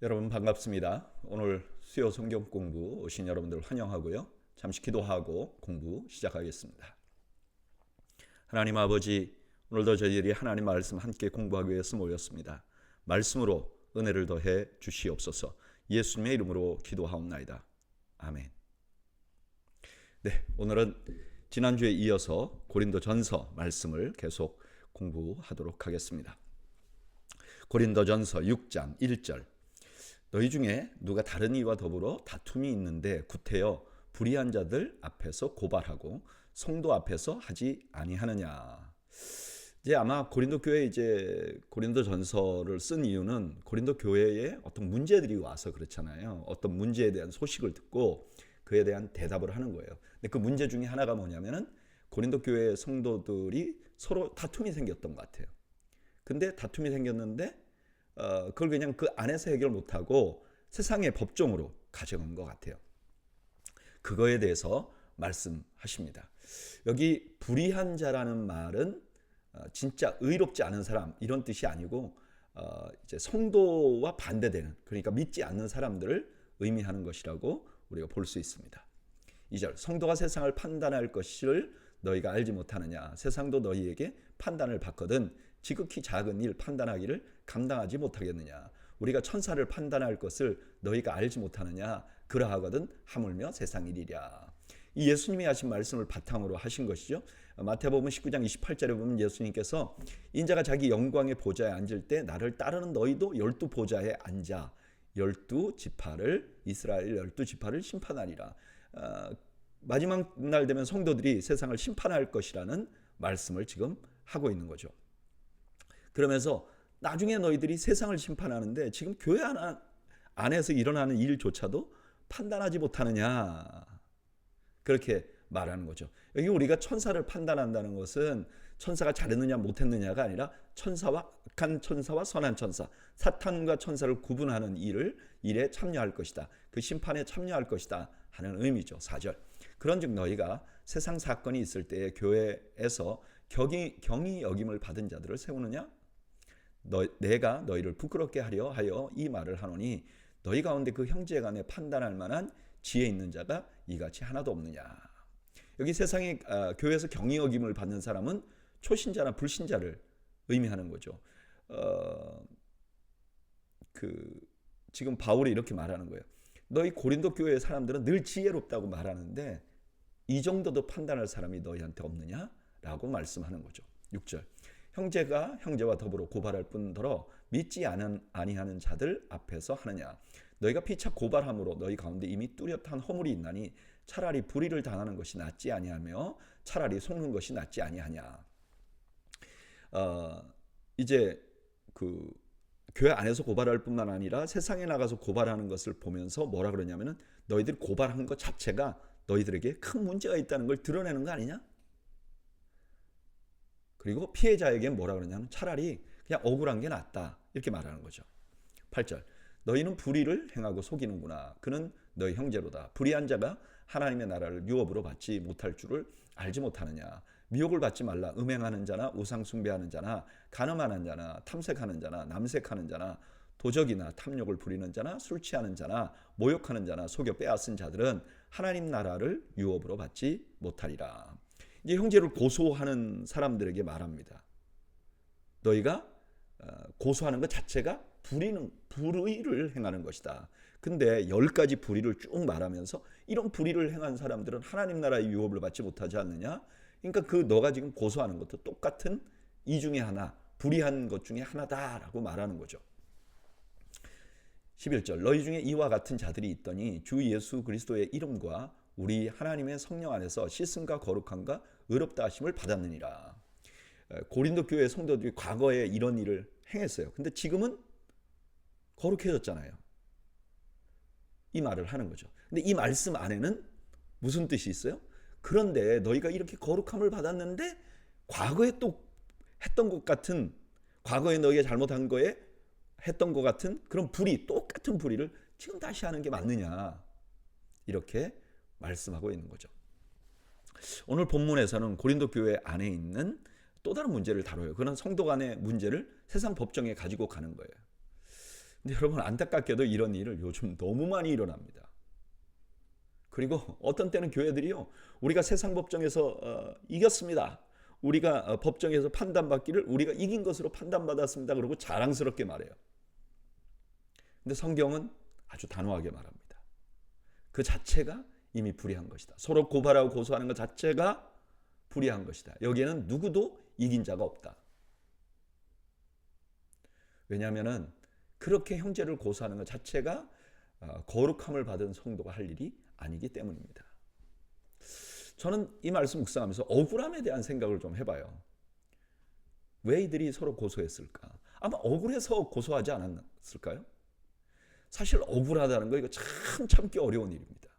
여러분 반갑습니다. 오늘 수요 성경 공부 오신 여러분들 환영하고요. 잠시 기도하고 공부 시작하겠습니다. 하나님 아버지, 오늘도 저희들이 하나님 말씀 함께 공부하기 위해서 모였습니다. 말씀으로 은혜를 더해 주시옵소서. 예수님의 이름으로 기도하옵나이다. 아멘. 네, 오늘은 지난주에 이어서 고린도전서 말씀을 계속 공부하도록 하겠습니다. 고린도전서 6장 1절. 너희 중에 누가 다른 이와 더불어 다툼이 있는데 구태여 불의한 자들 앞에서 고발하고 성도 앞에서 하지 아니하느냐. 이제 아마 고린도 교회 고린도 전서를 쓴 이유는 고린도 교회에 어떤 문제들이 와서 그렇잖아요. 어떤 문제에 대한 소식을 듣고 그에 대한 대답을 하는 거예요. 근데 그 문제 중에 하나가 뭐냐면은 고린도 교회 성도들이 서로 다툼이 생겼던 것 같아요. 근데 다툼이 생겼는데 그걸 그냥 그 안에서 해결 못하고 세상의 법정으로 가져간 것 같아요. 그거에 대해서 말씀하십니다. 여기 불의한 자라는 말은 진짜 의롭지 않은 사람 이런 뜻이 아니고 이제 성도와 반대되는, 그러니까 믿지 않는 사람들을 의미하는 것이라고 우리가 볼 수 있습니다. 2절, 성도가 세상을 판단할 것을 너희가 알지 못하느냐. 세상도 너희에게 판단을 받거든 지극히 작은 일 판단하기를 감당하지 못하겠느냐. 우리가 천사를 판단할 것을 너희가 알지 못하느냐. 그러하거든 하물며 세상 일이랴. 이 예수님이 하신 말씀을 바탕으로 하신 것이죠. 마태복음 19장 28절에 보면 예수님께서 인자가 자기 영광의 보좌에 앉을 때 나를 따르는 너희도 12보좌에 앉아 12지파를 이스라엘 12지파를 심판하리라. 마지막 날 되면 성도들이 세상을 심판할 것이라는 말씀을 지금 하고 있는 거죠. 그러면서 나중에 너희들이 세상을 심판하는데 지금 교회 안에서 일어나는 일조차도 판단하지 못하느냐, 그렇게 말하는 거죠. 여기 우리가 천사를 판단한다는 것은 천사가 잘했느냐 못했느냐가 아니라 악한 천사와 선한 천사, 사탄과 천사를 구분하는 일에 참여할 것이다. 그 심판에 참여할 것이다 하는 의미죠. 4절. 그런즉 너희가 세상 사건이 있을 때에 교회에서 경히 여김을 받은 자들을 세우느냐? 내가 너희를 부끄럽게 하려 하여 이 말을 하노니 너희 가운데 그 형제간에 판단할 만한 지혜 있는 자가 이같이 하나도 없느냐. 여기 세상에 교회에서 경히 여김을 받는 사람은 초신자나 불신자를 의미하는 거죠. 지금 바울이 이렇게 말하는 거예요. 너희 고린도 교회의 사람들은 늘 지혜롭다고 말하는데 이 정도도 판단할 사람이 너희한테 없느냐라고 말씀하는 거죠. 6절. 형제가 형제와 더불어 고발할 뿐더러 믿지 아니하는 자들 앞에서 하느냐. 너희가 피차 고발함으로 너희 가운데 이미 뚜렷한 허물이 있나니 차라리 불의를 당하는 것이 낫지 아니하며 차라리 속는 것이 낫지 아니하냐. 이제 교회 안에서 고발할 뿐만 아니라 세상에 나가서 고발하는 것을 보면서 뭐라 그러냐면은 너희들이 고발한 것 자체가 너희들에게 큰 문제가 있다는 걸 드러내는 거 아니냐? 그리고 피해자에게 뭐라 그러냐면 차라리 그냥 억울한 게 낫다, 이렇게 말하는 거죠. 8절. 너희는 불의를 행하고 속이는구나. 그는 너희 형제로다. 불의한 자가 하나님의 나라를 유업으로 받지 못할 줄을 알지 못하느냐. 미혹을 받지 말라. 음행하는 자나 우상 숭배하는 자나 간음하는 자나 탐색하는 자나 남색하는 자나 도적이나 탐욕을 부리는 자나 술 취하는 자나 모욕하는 자나 속여 빼앗은 자들은 하나님 나라를 유업으로 받지 못하리라. 이제 형제를 고소하는 사람들에게 말합니다. 너희가 고소하는 것 자체가 불의를 행하는 것이다. 근데 10가지 불의를 쭉 말하면서 이런 불의를 행한 사람들은 하나님 나라의 유업을 받지 못하지 않느냐? 그러니까 너가 지금 고소하는 것도 똑같은 이 중에 하나, 불의한 것 중에 하나다라고 말하는 거죠. 11절. 너희 중에 이와 같은 자들이 있더니 주 예수 그리스도의 이름과 우리 하나님의 성령 안에서 씻음과 거룩함과 의롭다 하심을 받았느니라. 고린도 교회 성도들이 과거에 이런 일을 행했어요. 근데 지금은 거룩해졌잖아요. 이 말을 하는 거죠. 근데 이 말씀 안에는 무슨 뜻이 있어요? 그런데 너희가 이렇게 거룩함을 받았는데 과거에 또 했던 것 같은, 과거에 너희가 잘못한 거에 했던 것 같은 그런 똑같은 불의를 지금 다시 하는 게 맞느냐, 이렇게 말씀하고 있는 거죠. 오늘 본문에서는 고린도 교회 안에 있는 또 다른 문제를 다뤄요. 그런 성도 간의 문제를 세상 법정에 가지고 가는 거예요. 근데 여러분, 안타깝게도 이런 일을 요즘 너무 많이 일어납니다. 그리고 어떤 때는 교회들이요, 우리가 세상 법정에서 이겼습니다, 우리가 법정에서 판단받기를 우리가 이긴 것으로 판단받았습니다, 그러고 자랑스럽게 말해요. 근데 성경은 아주 단호하게 말합니다. 그 자체가 이미 불의한 것이다. 서로 고발하고 고소하는 것 자체가 불의한 것이다. 여기에는 누구도 이긴 자가 없다. 왜냐하면 그렇게 형제를 고소하는 것 자체가 거룩함을 받은 성도가 할 일이 아니기 때문입니다. 저는 이 말씀 묵상하면서 억울함에 대한 생각을 좀 해봐요. 왜 이들이 서로 고소했을까? 아마 억울해서 고소하지 않았을까요? 사실 억울하다는 거 이거 참 참기 어려운 일입니다.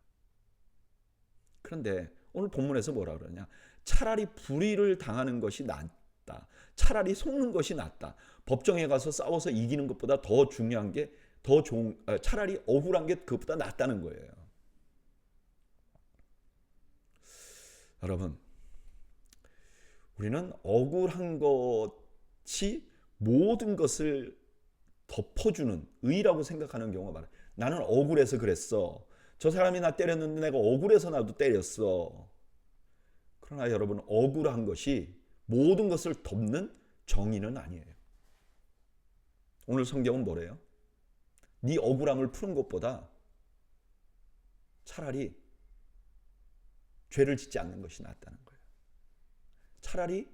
그런데 오늘 본문에서 뭐라 그러냐? 차라리 불의를 당하는 것이 낫다. 차라리 속는 것이 낫다. 법정에 가서 싸워서 이기는 것보다 더 중요한 게 차라리 억울한 게 그것보다 낫다는 거예요. 여러분, 우리는 억울한 것이 모든 것을 덮어주는 의라고 생각하는 경우가 많아요. 나는 억울해서 그랬어. 저 사람이 나 때렸는데 내가 억울해서 나도 때렸어. 그러나 여러분, 억울한 것이 모든 것을 덮는 정의는 아니에요. 오늘 성경은 뭐래요? 네 억울함을 푸는 것보다 차라리 죄를 짓지 않는 것이 낫다는 거예요. 차라리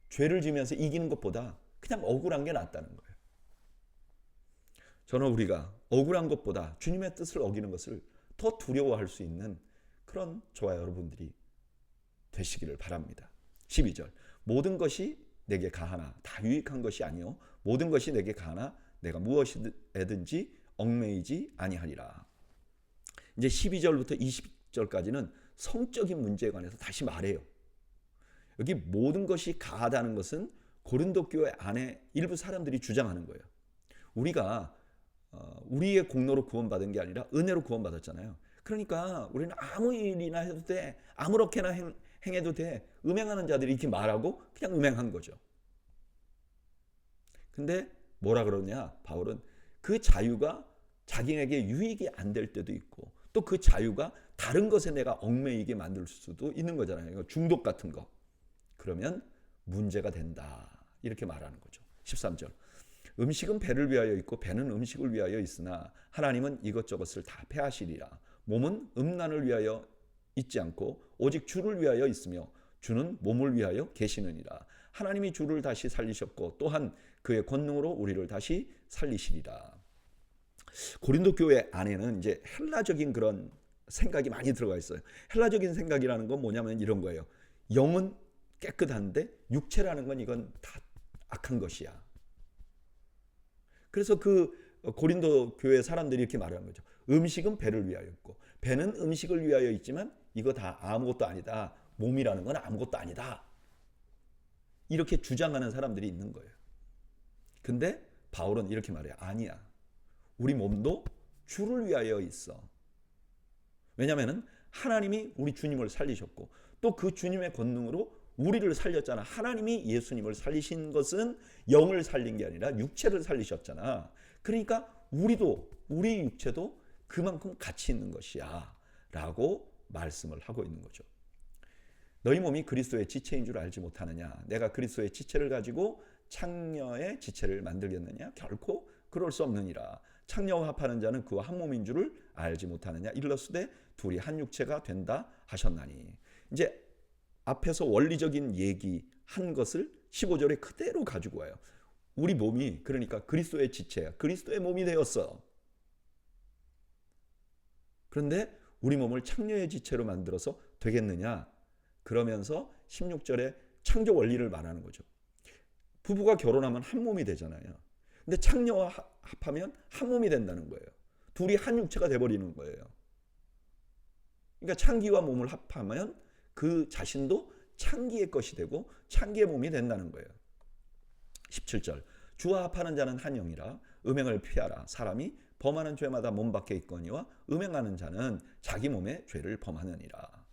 죄를 지면서 이기는 것보다 그냥 억울한 게 낫다는 거예요. 저는 우리가 억울한 것보다 주님의 뜻을 어기는 것을 더 두려워할 수 있는 그런 저와 여러분들이 되시기를 바랍니다. 12절, 모든 것이 내게 가하나 다 유익한 것이 아니요 모든 것이 내게 가하나 내가 무엇이든지 얽매이지 아니하리라. 이제 12절부터 20절까지는 성적인 문제에 관해서 다시 말해요. 여기 모든 것이 가하다는 것은 고린도 교회 안에 일부 사람들이 주장하는 거예요. 우리가 우리의 공로로 구원받은 게 아니라 은혜로 구원받았잖아요. 그러니까 우리는 아무 일이나 해도 돼, 아무렇게나 행해도 돼, 음행하는 자들이 이렇게 말하고 그냥 음행한 거죠. 근데 뭐라 그러냐, 바울은 그 자유가 자기에게 유익이 안 될 때도 있고 또 그 자유가 다른 것에 내가 얽매이게 만들 수도 있는 거잖아요. 중독 같은 거. 그러면 문제가 된다, 이렇게 말하는 거죠. 13절, 음식은 배를 위하여 있고 배는 음식을 위하여 있으나 하나님은 이것저것을 다 패하시리라. 몸은 음란을 위하여 있지 않고 오직 주를 위하여 있으며 주는 몸을 위하여 계시느니라. 하나님이 주를 다시 살리셨고 또한 그의 권능으로 우리를 다시 살리시리라. 고린도 교회 안에는 이제 헬라적인 그런 생각이 많이 들어가 있어요. 헬라적인 생각이라는 건 뭐냐면 이런 거예요. 영은 깨끗한데 육체라는 건 이건 다 악한 것이야. 그래서 그 고린도 교회 사람들이 이렇게 말하는 거죠. 음식은 배를 위하여 있고 배는 음식을 위하여 있지만 이거 다 아무것도 아니다. 몸이라는 건 아무것도 아니다. 이렇게 주장하는 사람들이 있는 거예요. 근데 바울은 이렇게 말해요. 아니야. 우리 몸도 주를 위하여 있어. 왜냐하면 하나님이 우리 주님을 살리셨고 또 그 주님의 권능으로 우리를 살렸잖아. 하나님이 예수님을 살리신 것은 영을 살린 게 아니라 육체를 살리셨잖아. 그러니까 우리도, 우리 육체도 그만큼 가치 있는 것이야 라고 말씀을 하고 있는 거죠. 너희 몸이 그리스도의 지체인 줄 알지 못하느냐? 내가 그리스도의 지체를 가지고 창녀의 지체를 만들겠느냐? 결코 그럴 수 없느니라. 창녀와 합하는 자는 그와 한 몸인 줄을 알지 못하느냐? 일러스되 둘이 한 육체가 된다 하셨나니. 이제 앞에서 원리적인 얘기한 것을 15절에 그대로 가지고 와요. 우리 몸이 그러니까 그리스도의 지체야. 그리스도의 몸이 되었어. 그런데 우리 몸을 창녀의 지체로 만들어서 되겠느냐? 그러면서 16절에 창조 원리를 말하는 거죠. 부부가 결혼하면 한 몸이 되잖아요. 근데 창녀와 합하면 한 몸이 된다는 거예요. 둘이 한 육체가 돼버리는 거예요. 그러니까 창기와 몸을 합하면 그 자신도 창기의 것이 되고 창기의 몸이 된다는 거예요. 17절, 주와 합하는 자는 한 영이라 음행을 피하라. 사람이 범하는 죄마다 몸 밖에 있거니와 음행하는 자는 자기 몸에 죄를 범하느니라.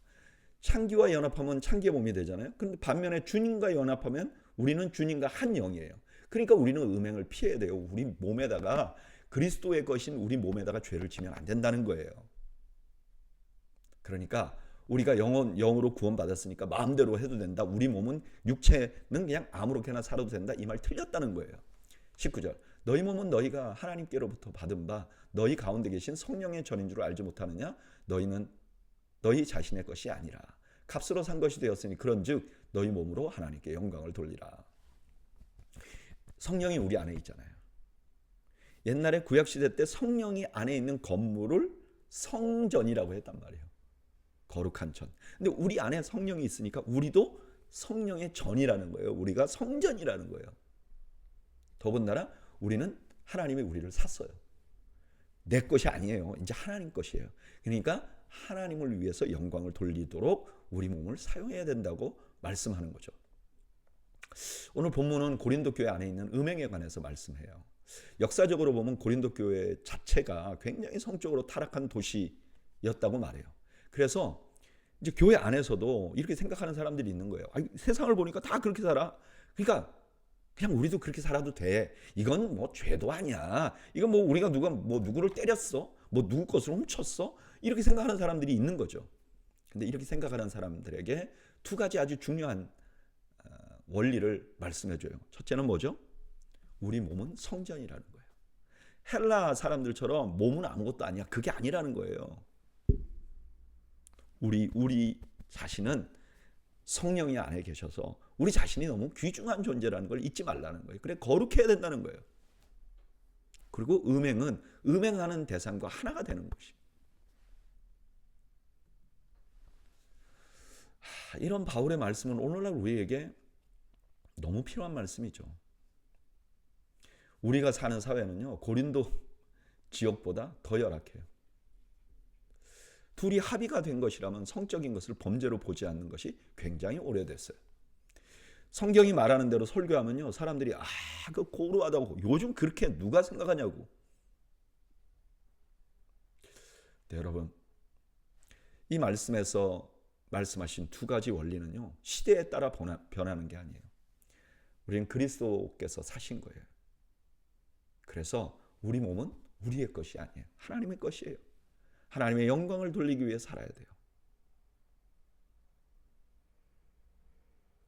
창기와 연합하면 창기의 몸이 되잖아요. 그런데 반면에 주님과 연합하면 우리는 주님과 한 영이에요. 그러니까 우리는 음행을 피해야 돼요. 우리 몸에다가 그리스도의 것인 우리 몸에다가 죄를 지면 안 된다는 거예요. 그러니까 우리가 영으로 구원받았으니까 마음대로 해도 된다. 우리 몸은 육체는 그냥 아무렇게나 살아도 된다. 이 말 틀렸다는 거예요. 19절 너희 몸은 너희가 하나님께로부터 받은 바 너희 가운데 계신 성령의 전인 줄 알지 못하느냐? 너희는 너희 자신의 것이 아니라 값으로 산 것이 되었으니 그런즉 너희 몸으로 하나님께 영광을 돌리라. 성령이 우리 안에 있잖아요. 옛날에 구약시대 때 성령이 안에 있는 건물을 성전이라고 했단 말이에요. 거룩한 전. 근데 우리 안에 성령이 있으니까 우리도 성령의 전이라는 거예요. 우리가 성전이라는 거예요. 더군다나 우리는 하나님이 우리를 샀어요. 내 것이 아니에요. 이제 하나님 것이에요. 그러니까 하나님을 위해서 영광을 돌리도록 우리 몸을 사용해야 된다고 말씀하는 거죠. 오늘 본문은 고린도 교회 안에 있는 음행에 관해서 말씀해요. 역사적으로 보면 고린도 교회 자체가 굉장히 성적으로 타락한 도시였다고 말해요. 그래서 이제 교회 안에서도 이렇게 생각하는 사람들이 있는 거예요. 세상을 보니까 다 그렇게 살아. 그러니까 그냥 우리도 그렇게 살아도 돼. 이건 뭐 죄도 아니야. 이건 뭐 우리가 누구를 때렸어? 뭐 누구 것을 훔쳤어? 이렇게 생각하는 사람들이 있는 거죠. 근데 이렇게 생각하는 사람들에게 두 가지 아주 중요한 원리를 말씀해 줘요. 첫째는 뭐죠? 우리 몸은 성전이라는 거예요. 헬라 사람들처럼 몸은 아무것도 아니야. 그게 아니라는 거예요. 우리 자신은 성령이 안에 계셔서 우리 자신이 너무 귀중한 존재라는 걸 잊지 말라는 거예요. 그래 거룩해야 된다는 거예요. 그리고 음행은 음행하는 대상과 하나가 되는 것입니다. 이런 바울의 말씀은 오늘날 우리에게 너무 필요한 말씀이죠. 우리가 사는 사회는요, 고린도 지역보다 더 열악해요. 둘이 합의가 된 것이라면 성적인 것을 범죄로 보지 않는 것이 굉장히 오래됐어요. 성경이 말하는 대로 설교하면요, 사람들이 그 고루하다고 요즘 그렇게 누가 생각하냐고. 네, 여러분, 이 말씀에서 말씀하신 두 가지 원리는요, 시대에 따라 변하는 게 아니에요. 우리는 그리스도께서 사신 거예요. 그래서 우리 몸은 우리의 것이 아니에요. 하나님의 것이에요. 하나님의 영광을 돌리기 위해 살아야 돼요.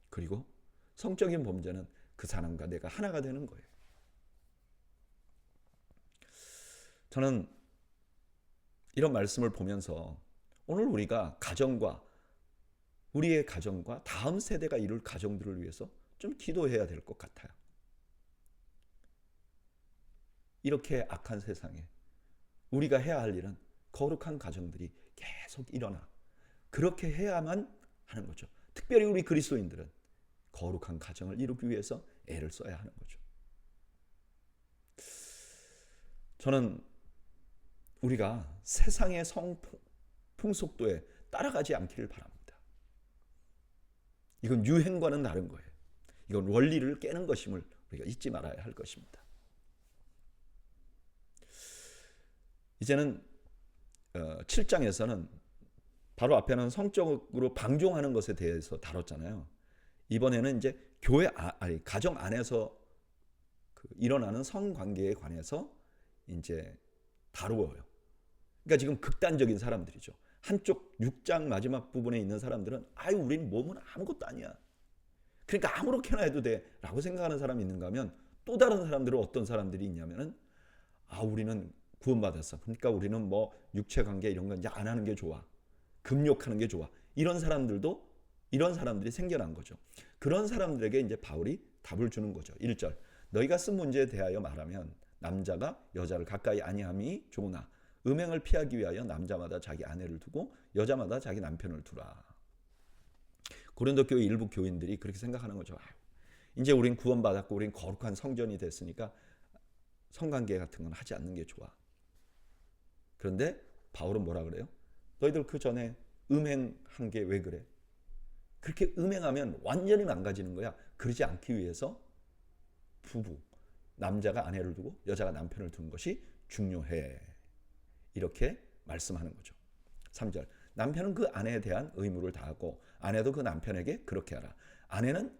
그리고 성적인 범죄는 그 사람과 내가 하나가 되는 거예요. 저는 이런 말씀을 보면서 오늘 우리가 우리의 가정과 다음 세대가 이룰 가정들을 위해서 좀 기도해야 될 것 같아요. 이렇게 악한 세상에 우리가 해야 할 일은 거룩한 가정들이 계속 일어나. 그렇게 해야만 하는 거죠. 특별히 우리 그리스도인들은 거룩한 가정을 이루기 위해서 애를 써야 하는 거죠. 저는 우리가 세상의 풍속도에 따라가지 않기를 바랍니다. 이건 유행과는 다른 거예요. 이건 원리를 깨는 것임을 우리가 잊지 말아야 할 것입니다. 이제는 7장에서는 바로 앞에는 성적으로 방종하는 것에 대해서 다뤘잖아요. 이번에는 이제 가정 안에서 일어나는 성관계에 관해서 이제 다루어요. 그러니까 지금 극단적인 사람들이죠. 한쪽 6장 마지막 부분에 있는 사람들은 우린 몸은 아무것도 아니야. 그러니까 아무렇게나 해도 돼라고 생각하는 사람이 있는가 하면 또 다른 사람들은 어떤 사람들이 있냐면은 우리는 구원받았어. 그러니까 우리는 뭐 육체 관계 이런 건 이제 안 하는 게 좋아. 금욕하는 게 좋아. 이런 사람들이 생겨난 거죠. 그런 사람들에게 이제 바울이 답을 주는 거죠. 1절. 너희가 쓴 문제에 대하여 말하면 남자가 여자를 가까이 아니함이 좋으나 음행을 피하기 위하여 남자마다 자기 아내를 두고 여자마다 자기 남편을 두라. 고린도 교회 일부 교인들이 그렇게 생각하는 거죠. 이제 우린 구원받았고 우린 거룩한 성전이 됐으니까 성관계 같은 건 하지 않는 게 좋아. 그런데 바울은 뭐라 그래요? 너희들 그 전에 음행한 게 왜 그래? 그렇게 음행하면 완전히 망가지는 거야. 그러지 않기 위해서 남자가 아내를 두고 여자가 남편을 두는 것이 중요해. 이렇게 말씀하는 거죠. 3절. 남편은 그 아내에 대한 의무를 다하고 아내도 그 남편에게 그렇게 하라. 아내는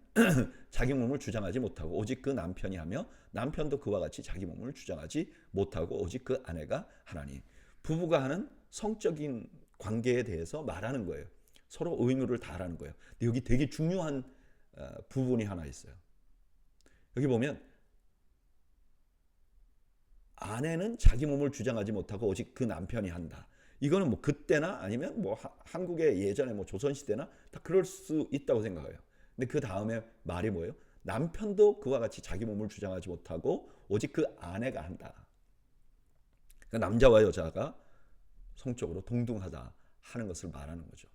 자기 몸을 주장하지 못하고 오직 그 남편이 하며 남편도 그와 같이 자기 몸을 주장하지 못하고 오직 그 아내가 하나니. 부부가 하는 성적인 관계에 대해서 말하는 거예요. 서로 의무를 다하라는 거예요. 근데 여기 되게 중요한 부분이 하나 있어요. 여기 보면 아내는 자기 몸을 주장하지 못하고 오직 그 남편이 한다. 이거는 뭐 그때나 아니면 뭐 한국의 예전에 뭐 조선시대나 다 그럴 수 있다고 생각해요. 근데 그 다음에 말이 뭐예요? 남편도 그와 같이 자기 몸을 주장하지 못하고 오직 그 아내가 한다. 그러니까 남자와 여자가 성적으로 동등하다 하는 것을 말하는 거죠.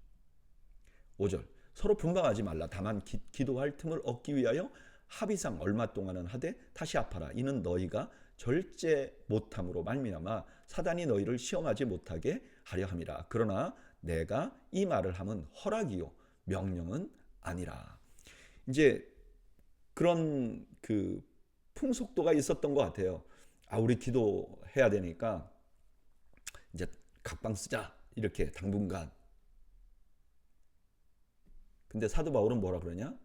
5절 서로 분방하지 말라. 다만 기도할 틈을 얻기 위하여 합의상 얼마 동안은 하되 다시 아파라. 이는 너희가 절제 못함으로 말미암아 사단이 너희를 시험하지 못하게 하려 함이라. 그러나 내가 이 말을 함은 허락이요 명령은 아니라. 이제 그런 그 풍속도가 있었던 것 같아요. 우리 기도해야 되니까 이제 각방 쓰자 이렇게 당분간. 근데 사도 바울은 뭐라 그러냐?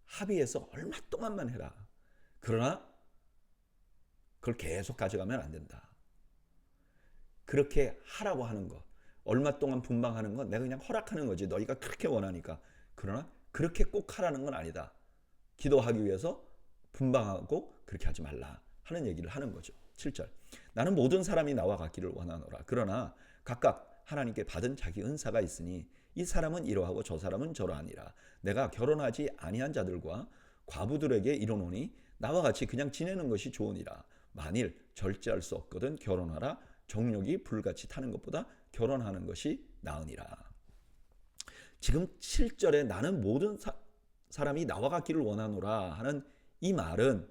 합의해서 얼마 동안만 해라. 그러나 그걸 계속 가져가면 안 된다. 그렇게 하라고 하는 거, 얼마 동안 분방하는 건 내가 그냥 허락하는 거지. 너희가 그렇게 원하니까. 그러나 그렇게 꼭 하라는 건 아니다. 기도하기 위해서 분방하고 그렇게 하지 말라 하는 얘기를 하는 거죠. 7절 나는 모든 사람이 나와 같기를 원하노라. 그러나 각각 하나님께 받은 자기 은사가 있으니 이 사람은 이러하고 저 사람은 저러하니라. 내가 결혼하지 아니한 자들과 과부들에게 이르노니 나와 같이 그냥 지내는 것이 좋으니라. 만일 절제할 수 없거든 결혼하라. 정욕이 불같이 타는 것보다 결혼하는 것이 나으니라. 지금 7절에 나는 모든 사람이 나와 같기를 원하노라 하는 이 말은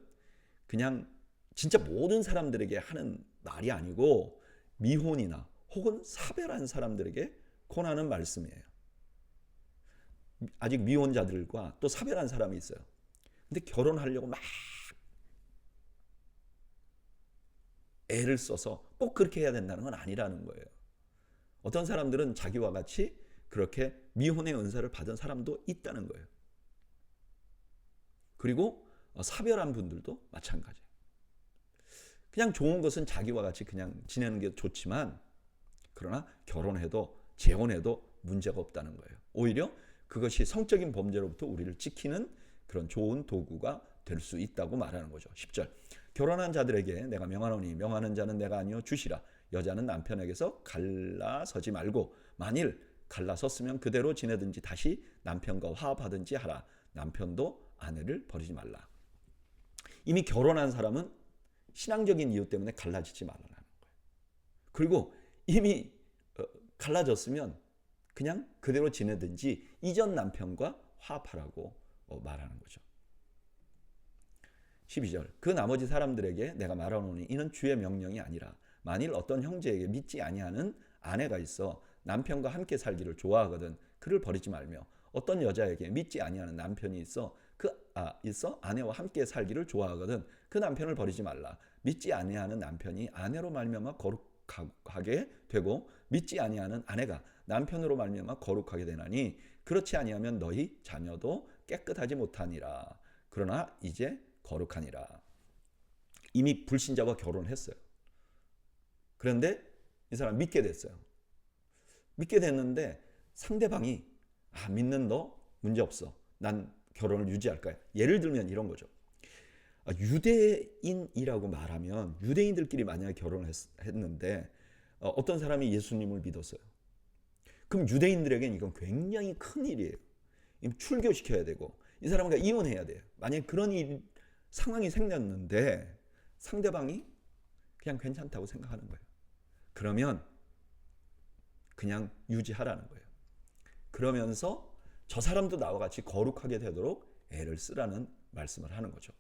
그냥 진짜 모든 사람들에게 하는 말이 아니고 미혼이나 혹은 사별한 사람들에게 권하는 말씀이에요. 아직 미혼자들과 또 사별한 사람이 있어요. 근데 결혼하려고 막 애를 써서 꼭 그렇게 해야 된다는 건 아니라는 거예요. 어떤 사람들은 자기와 같이 그렇게 미혼의 은사를 받은 사람도 있다는 거예요. 그리고 사별한 분들도 마찬가지예요. 그냥 좋은 것은 자기와 같이 그냥 지내는 게 좋지만 그러나 결혼해도 재혼해도 문제가 없다는 거예요. 오히려 그것이 성적인 범죄로부터 우리를 지키는 그런 좋은 도구가 될 수 있다고 말하는 거죠. 10절 결혼한 자들에게 내가 명하노니 명하는 자는 내가 아니요 주시라. 여자는 남편에게서 갈라서지 말고 만일 갈라섰으면 그대로 지내든지 다시 남편과 화합하든지 하라. 남편도 아내를 버리지 말라. 이미 결혼한 사람은 신앙적인 이유 때문에 갈라지지 말라는 거예요. 그리고 이미 갈라졌으면 그냥 그대로 지내든지 이전 남편과 화합하라고 말하는 거죠. 12절 그 나머지 사람들에게 내가 말하노니 이는 주의 명령이 아니라 만일 어떤 형제에게 믿지 아니하는 아내가 있어 남편과 함께 살기를 좋아하거든 그를 버리지 말며 어떤 여자에게 믿지 아니하는 남편이 있어 아내와 함께 살기를 좋아하거든 그 남편을 버리지 말라. 믿지 아니하는 남편이 아내로 말미암아 거룩하게 되고 믿지 아니하는 아내가 남편으로 말미암아 거룩하게 되나니 그렇지 아니하면 너희 자녀도 깨끗하지 못하니라. 그러나 이제 거룩하니라. 이미 불신자와 결혼했어요. 그런데 이 사람 믿게 됐어요. 믿게 됐는데 상대방이 믿는 너 문제없어. 난 결혼을 유지할 거야. 예를 들면 이런 거죠. 유대인이라고 말하면 유대인들끼리 만약에 결혼을 했는데 어떤 사람이 예수님을 믿었어요. 그럼 유대인들에게는 이건 굉장히 큰 일이에요. 출교시켜야 되고 이 사람과 이혼해야 돼요. 만약에 그런 상황이 생겼는데 상대방이 그냥 괜찮다고 생각하는 거예요. 그러면 그냥 유지하라는 거예요. 그러면서 저 사람도 나와 같이 거룩하게 되도록 애를 쓰라는 말씀을 하는 거죠.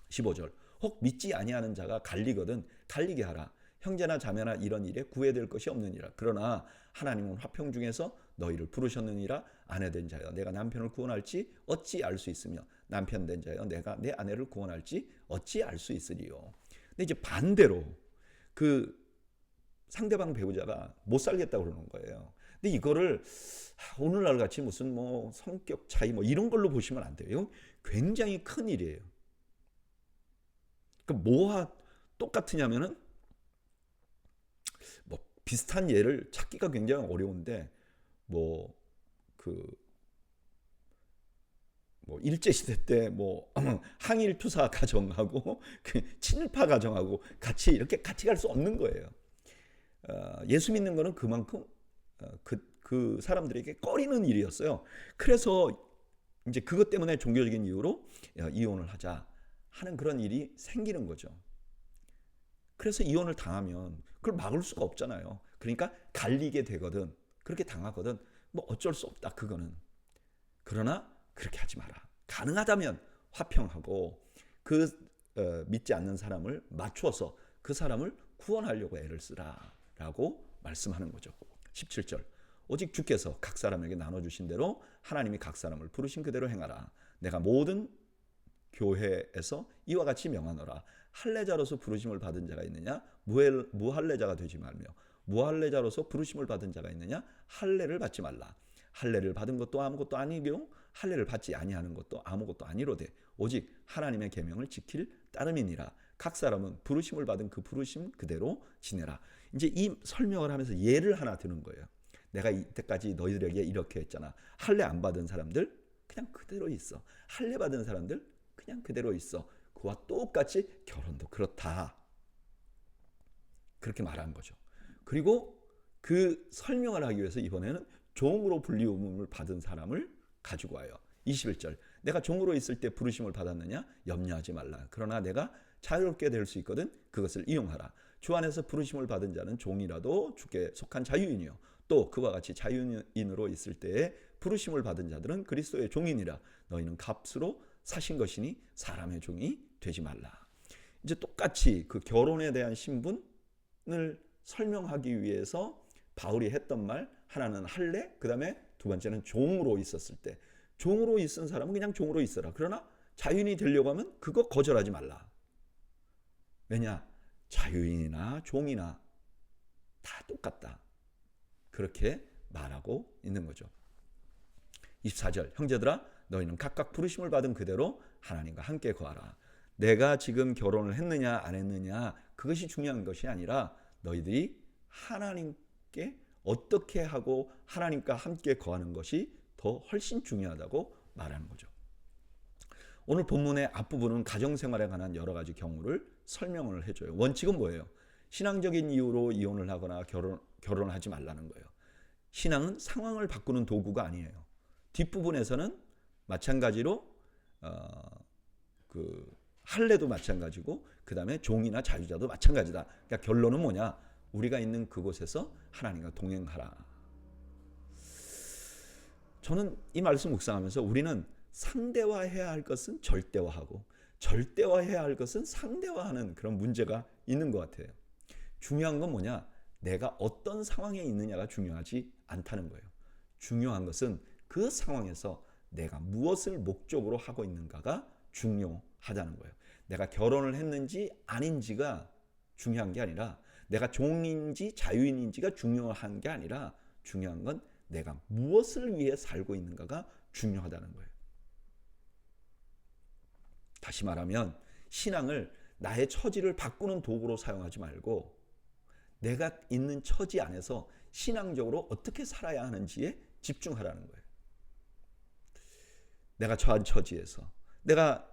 15절 혹 믿지 아니하는 자가 갈리거든 갈리게 하라. 형제나 자매나 이런 일에 구애될 것이 없느니라. 그러나 하나님은 화평 중에서 너희를 부르셨느니라. 아내된 자여 내가 남편을 구원할지 어찌 알 수 있으며 남편 된 자여 내가 내 아내를 구원할지 어찌 알 수 있으리요. 근데 이제 반대로 그 상대방 배우자가 못 살겠다고 그러는 거예요. 근데 이거를 오늘날 같이 무슨 뭐 성격 차이 뭐 이런 걸로 보시면 안 돼요. 이건 굉장히 큰 일이에요. 그 뭐와 똑같으냐면은 뭐 비슷한 예를 찾기가 굉장히 어려운데 뭐 그 뭐 일제 시대 때 뭐 항일 투사 가정하고 그 친일파 가정하고 같이 갈 수 없는 거예요. 예수 믿는 거는 그만큼 그 사람들에게 꺼리는 일이었어요. 그래서 이제 그것 때문에 종교적인 이유로 이혼을 하자 하는 그런 일이 생기는 거죠. 그래서 이혼을 당하면 그걸 막을 수가 없잖아요. 그러니까 갈리게 되거든. 그렇게 당하거든. 뭐 어쩔 수 없다 그거는. 그러나 그렇게 하지 마라. 가능하다면 화평하고 믿지 않는 사람을 맞추어서 그 사람을 구원하려고 애를 쓰라라고 말씀하는 거죠. 17절. 오직 주께서 각 사람에게 나눠주신 대로 하나님이 각 사람을 부르신 그대로 행하라. 내가 모든 교회에서 이와 같이 명하노라. 할례자로서 부르심을 받은 자가 있느냐? 무할례자가 되지 말며 무할례자로서 부르심을 받은 자가 있느냐? 할례를 받지 말라. 할례를 받은 것도 아무것도 아니고 할례를 받지 아니하는 것도 아무것도 아니로되 오직 하나님의 계명을 지킬 따름이니라. 각 사람은 부르심을 받은 그 부르심 그대로 지내라. 이제 이 설명을 하면서 예를 하나 드는 거예요. 내가 이때까지 너희들에게 이렇게 했잖아. 할례 안 받은 사람들 그냥 그대로 있어. 할례 받은 사람들 그냥 그대로 있어. 그와 똑같이 결혼도 그렇다. 그렇게 말한 거죠. 그리고 그 설명을 하기 위해서 이번에는 종으로 불리움을 받은 사람을 가지고 와요. 21절. 내가 종으로 있을 때 부르심을 받았느냐? 염려하지 말라. 그러나 내가 자유롭게 될 수 있거든. 그것을 이용하라. 주 안에서 부르심을 받은 자는 종이라도 주께 속한 자유인이요. 또 그와 같이 자유인으로 있을 때에 부르심을 받은 자들은 그리스도의 종이니라. 너희는 값으로 사신 것이니 사람의 종이 되지 말라. 이제 똑같이 그 결혼에 대한 신분을 설명하기 위해서 바울이 했던 말 하나는 할례, 그 다음에 두 번째는 종으로 있었을 때 종으로 있은 사람은 그냥 종으로 있어라. 그러나 자유인이 되려고 하면 그거 거절하지 말라. 왜냐? 자유인이나 종이나 다 똑같다. 그렇게 말하고 있는 거죠. 24절. 형제들아 너희는 각각 부르심을 받은 그대로 하나님과 함께 거하라. 내가 지금 결혼을 했느냐 안 했느냐 그것이 중요한 것이 아니라 너희들이 하나님께 어떻게 하고 하나님과 함께 거하는 것이 더 훨씬 중요하다고 말하는 거죠. 오늘 본문의 앞부분은 가정생활에 관한 여러 가지 경우를 설명을 해줘요. 원칙은 뭐예요? 신앙적인 이유로 이혼을 하거나 결혼을 하지 말라는 거예요. 신앙은 상황을 바꾸는 도구가 아니에요. 뒷부분에서는 마찬가지로 그 할례도 마찬가지고 그 다음에 종이나 자유자도 마찬가지다. 그러니까 결론은 뭐냐? 우리가 있는 그곳에서 하나님과 동행하라. 저는 이 말씀 묵상하면서 우리는 상대화해야 할 것은 절대화하고 절대화해야 할 것은 상대화하는 그런 문제가 있는 것 같아요. 중요한 건 뭐냐? 내가 어떤 상황에 있느냐가 중요하지 않다는 거예요. 중요한 것은 그 상황에서 내가 무엇을 목적으로 하고 있는가가 중요하다는 거예요. 내가 결혼을 했는지 아닌지가 중요한 게 아니라 내가 종인지 자유인인지가 중요한 게 아니라 중요한 건 내가 무엇을 위해 살고 있는가가 중요하다는 거예요. 다시 말하면 신앙을 나의 처지를 바꾸는 도구로 사용하지 말고 내가 있는 처지 안에서 신앙적으로 어떻게 살아야 하는지에 집중하라는 거예요. 내가 처한 처지에서 내가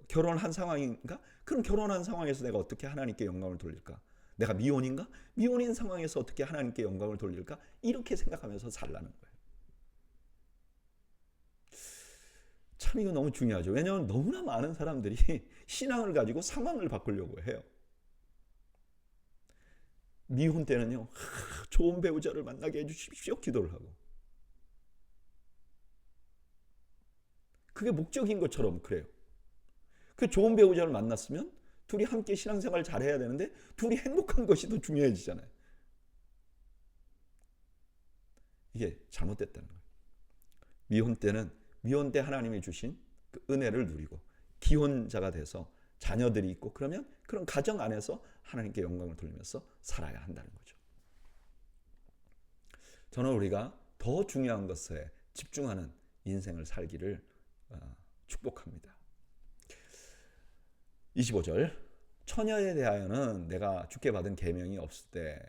결혼을 한 상황인가? 그럼 결혼한 상황에서 내가 어떻게 하나님께 영광을 돌릴까? 내가 미혼인가? 미혼인 상황에서 어떻게 하나님께 영광을 돌릴까? 이렇게 생각하면서 살라는 거예요. 참 이거 너무 중요하죠. 왜냐하면 너무나 많은 사람들이 신앙을 가지고 상황을 바꾸려고 해요. 미혼 때는요, 좋은 배우자를 만나게 해주십시오 기도를 하고 그게 목적인 것처럼 그래요. 그 좋은 배우자를 만났으면 둘이 함께 신앙생활 잘해야 되는데 둘이 행복한 것이 더 중요해지잖아요. 이게 잘못됐다는 거예요. 미혼 때는 미혼 때 하나님이 주신 그 은혜를 누리고 기혼자가 돼서 자녀들이 있고 그러면 그런 가정 안에서 하나님께 영광을 돌리면서 살아야 한다는 거죠. 저는 우리가 더 중요한 것에 집중하는 인생을 살기를 축복합니다. 25절 처녀에 대하여는 내가 주께 받은 계명이 없을 때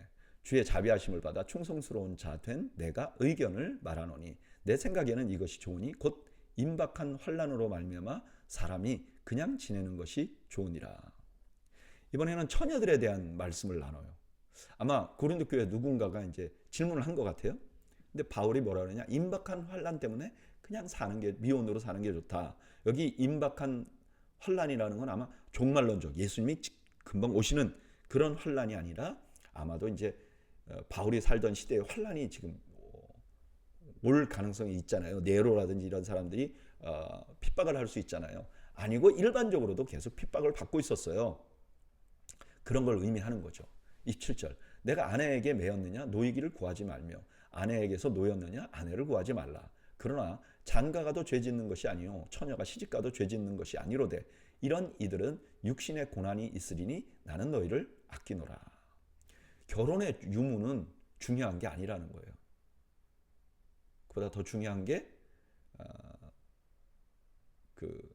주의 자비하심을 받아 충성스러운 자 된 내가 의견을 말하노니 내 생각에는 이것이 좋으니 곧 임박한 환난으로 말미암아 사람이 그냥 지내는 것이 좋으니라. 이번에는 처녀들에 대한 말씀을 나눠요. 아마 고린도 교회 누군가가 이제 질문을 한 것 같아요. 근데 바울이 뭐라 그러냐? 임박한 환난 때문에 그냥 사는 게 미혼으로 사는 게 좋다. 여기 임박한 환난이라는 건 아마 종말론적 예수님이 금방 오시는 그런 환난이 아니라 아마도 이제 바울이 살던 시대의 환난이 지금 올 가능성이 있잖아요. 네로라든지 이런 사람들이 핍박을 할 수 있잖아요. 아니고 일반적으로도 계속 핍박을 받고 있었어요. 그런 걸 의미하는 거죠. 27절 내가 아내에게 매였느냐 노이기를 구하지 말며 아내에게서 노였느냐 아내를 구하지 말라. 그러나 장가가도 죄짓는 것이 아니요 처녀가 시집가도 죄짓는 것이 아니로되 이런 이들은 육신의 고난이 있으리니 나는 너희를 아끼노라. 결혼의 유무는 중요한 게 아니라는 거예요. 그보다 더 중요한 게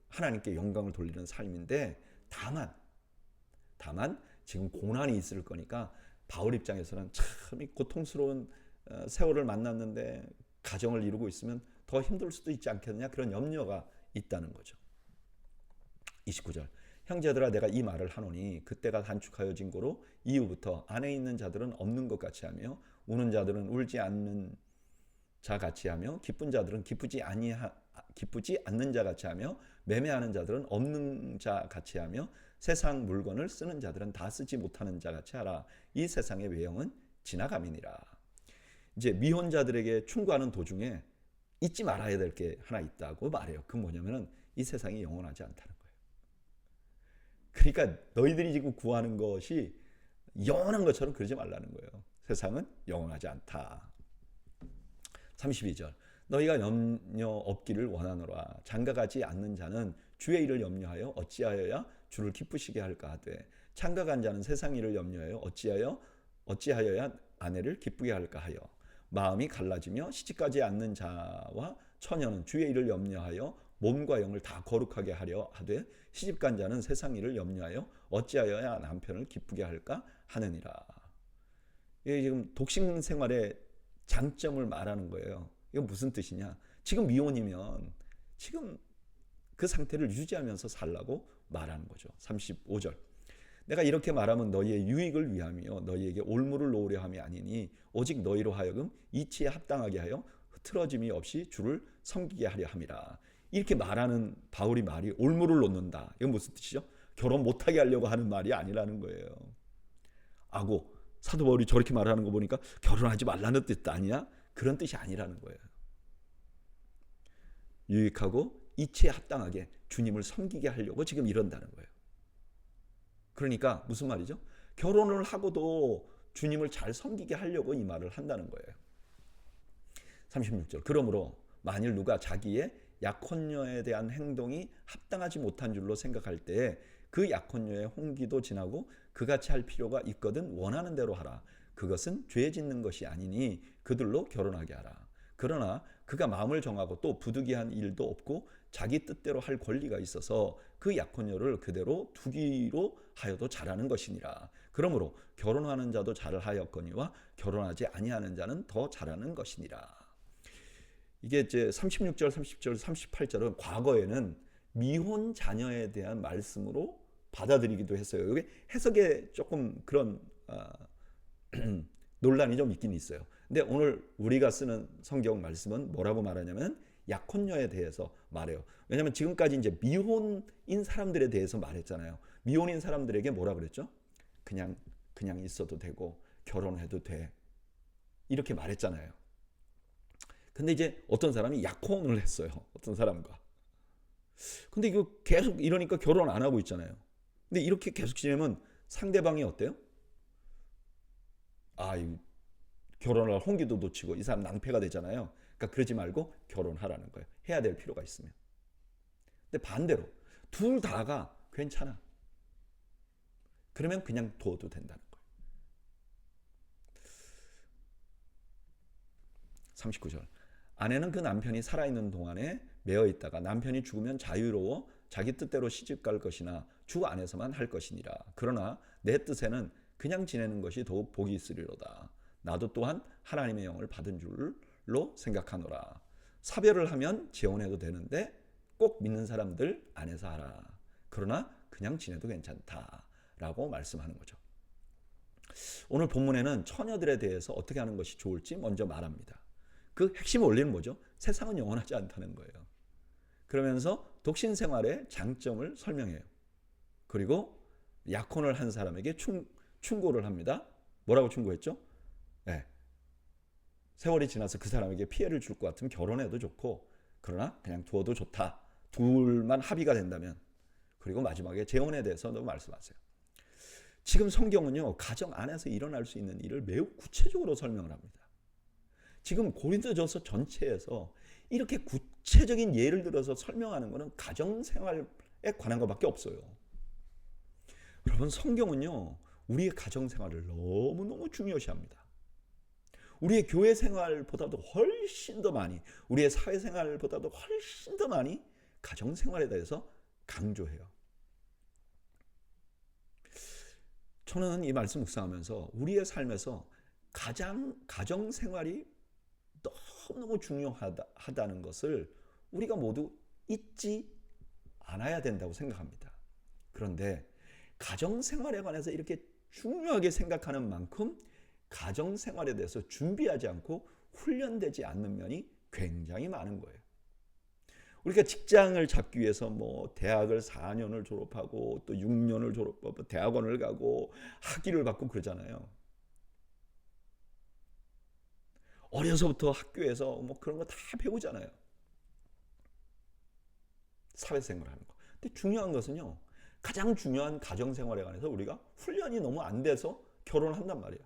하나님께 영광을 돌리는 삶인데 다만 지금 고난이 있을 거니까 바울 입장에서는 참 고통스러운 세월을 만났는데 가정을 이루고 있으면 더 힘들 수도 있지 않겠느냐 그런 염려가 있다는 거죠. 29절 형제들아 내가 이 말을 하노니 그때가 단축하여진 고로 이후부터 안에 있는 자들은 없는 것 같이 하며 우는 자들은 울지 않는 자 같이 하며 기쁜 자들은 기쁘지 않는 자 같이 하며 매매하는 자들은 없는 자 같이 하며 세상 물건을 쓰는 자들은 다 쓰지 못하는 자 같이 하라. 이 세상의 외형은 지나감이니라. 이제 미혼자들에게 충고하는 도중에 잊지 말아야 될 게 하나 있다고 말해요. 그 뭐냐면은 이 세상이 영원하지 않다는 거예요. 그러니까 너희들이 지금 구하는 것이 영원한 것처럼 그러지 말라는 거예요. 세상은 영원하지 않다. 32절 너희가 염려 없기를 원하노라. 장가가지 않는 자는 주의 일을 염려하여 어찌하여야 주를 기쁘시게 할까 하되 장가간 자는 세상 일을 염려하여 어찌하여야 아내를 기쁘게 할까 하여 마음이 갈라지며 시집가지 않는 자와 처녀는 주의 일을 염려하여 몸과 영을 다 거룩하게 하려 하되 시집간 자는 세상 일을 염려하여 어찌하여야 남편을 기쁘게 할까 하느니라. 이게 지금 독신 생활의 장점을 말하는 거예요. 이건 무슨 뜻이냐? 지금 미혼이면 지금 그 상태를 유지하면서 살라고 말하는 거죠. 35절 내가 이렇게 말하면 너희의 유익을 위하며 너희에게 올무를 놓으려 함이 아니니 오직 너희로 하여금 이치에 합당하게 하여 흐트러짐이 없이 주를 섬기게 하려 함이라. 이렇게 말하는 바울이 말이 올무를 놓는다. 이건 무슨 뜻이죠? 결혼 못하게 하려고 하는 말이 아니라는 거예요. 아고 사도 바울이 저렇게 말하는 거 보니까 결혼하지 말라는 뜻 아니야? 그런 뜻이 아니라는 거예요. 유익하고 이치에 합당하게 주님을 섬기게 하려고 지금 이런다는 거예요. 그러니까 무슨 말이죠? 결혼을 하고도 주님을 잘 섬기게 하려고 이 말을 한다는 거예요. 36절 그러므로 만일 누가 자기의 약혼녀에 대한 행동이 합당하지 못한 줄로 생각할 때에 그 약혼녀의 홍기도 지나고 그같이 할 필요가 있거든 원하는 대로 하라. 그것은 죄 짓는 것이 아니니 그들로 결혼하게 하라. 그러나 그가 마음을 정하고 또 부득이한 일도 없고 자기 뜻대로 할 권리가 있어서 그 약혼녀를 그대로 두기로 하여도 잘하는 것이니라. 그러므로 결혼하는 자도 잘하였거니와 결혼하지 아니하는 자는 더 잘하는 것이니라. 이게 이제 36절, 30절, 38절은 과거에는 미혼 자녀에 대한 말씀으로 받아들이기도 했어요. 여기 해석에 조금 그런 논란이 좀 있긴 있어요. 근데 오늘 우리가 쓰는 성경 말씀은 뭐라고 말하냐면 약혼녀에 대해서 말해요. 왜냐하면 지금까지 이제 미혼인 사람들에 대해서 말했잖아요. 미혼인 사람들에게 뭐라 그랬죠? 그냥 있어도 되고 결혼해도 돼. 이렇게 말했잖아요. 근데 이제 어떤 사람이 약혼을 했어요. 어떤 사람과. 근데 이거 계속 이러니까 결혼 안 하고 있잖아요. 근데 이렇게 계속 지내면 상대방이 어때요? 결혼을 할 홍기도 놓치고 이 사람 낭패가 되잖아요. 그러니까 그러지 말고 결혼하라는 거예요. 해야 될 필요가 있으면. 근데 반대로 둘 다가 괜찮아. 그러면 그냥 둬도 된다는 거예요. 39절. 아내는 그 남편이 살아있는 동안에 매어 있다가 남편이 죽으면 자유로워 자기 뜻대로 시집갈 것이나 주 안에서만 할 것이니라. 그러나 내 뜻에는 그냥 지내는 것이 더욱 복이 있으리로다. 나도 또한 하나님의 영을 받은 줄로 생각하노라. 사별을 하면 재혼해도 되는데 꼭 믿는 사람들 안에서 하라. 그러나 그냥 지내도 괜찮다라고 말씀하는 거죠. 오늘 본문에는 처녀들에 대해서 어떻게 하는 것이 좋을지 먼저 말합니다. 그 핵심 원리는 뭐죠? 세상은 영원하지 않다는 거예요. 그러면서 독신 생활의 장점을 설명해요. 그리고 약혼을 한 사람에게 충고를 합니다. 뭐라고 충고했죠? 네. 세월이 지나서 그 사람에게 피해를 줄 것 같으면 결혼해도 좋고, 그러나 그냥 두어도 좋다. 둘만 합의가 된다면. 그리고 마지막에 재혼에 대해서도 말씀하세요. 지금 성경은요, 가정 안에서 일어날 수 있는 일을 매우 구체적으로 설명을 합니다. 지금 고린도전서 전체에서 이렇게 구체적인 예를 들어서 설명하는 것은 가정생활에 관한 것밖에 없어요. 여러분, 성경은요, 우리의 가정생활을 너무너무 중요시합니다. 우리의 교회 생활보다도 훨씬 더 많이, 우리의 사회생활보다도 훨씬 더 많이 가정생활에 대해서 강조해요. 저는 이 말씀 묵상하면서 우리의 삶에서 가정생활이 너무너무 중요하다는 것을 우리가 모두 잊지 않아야 된다고 생각합니다. 그런데 가정생활에 관해서 이렇게 중요하게 생각하는 만큼 가정생활에 대해서 준비하지 않고 훈련되지 않는 면이 굉장히 많은 거예요. 우리가 직장을 잡기 위해서 뭐 대학을 4년을 졸업하고 또 6년을 졸업하고 대학원을 가고 학위를 받고 그러잖아요. 어려서부터 학교에서 뭐 그런 거 다 배우잖아요. 사회생활하는 거. 근데 중요한 것은요, 가장 중요한 가정생활에 관해서 우리가 훈련이 너무 안 돼서 결혼을 한단 말이에요.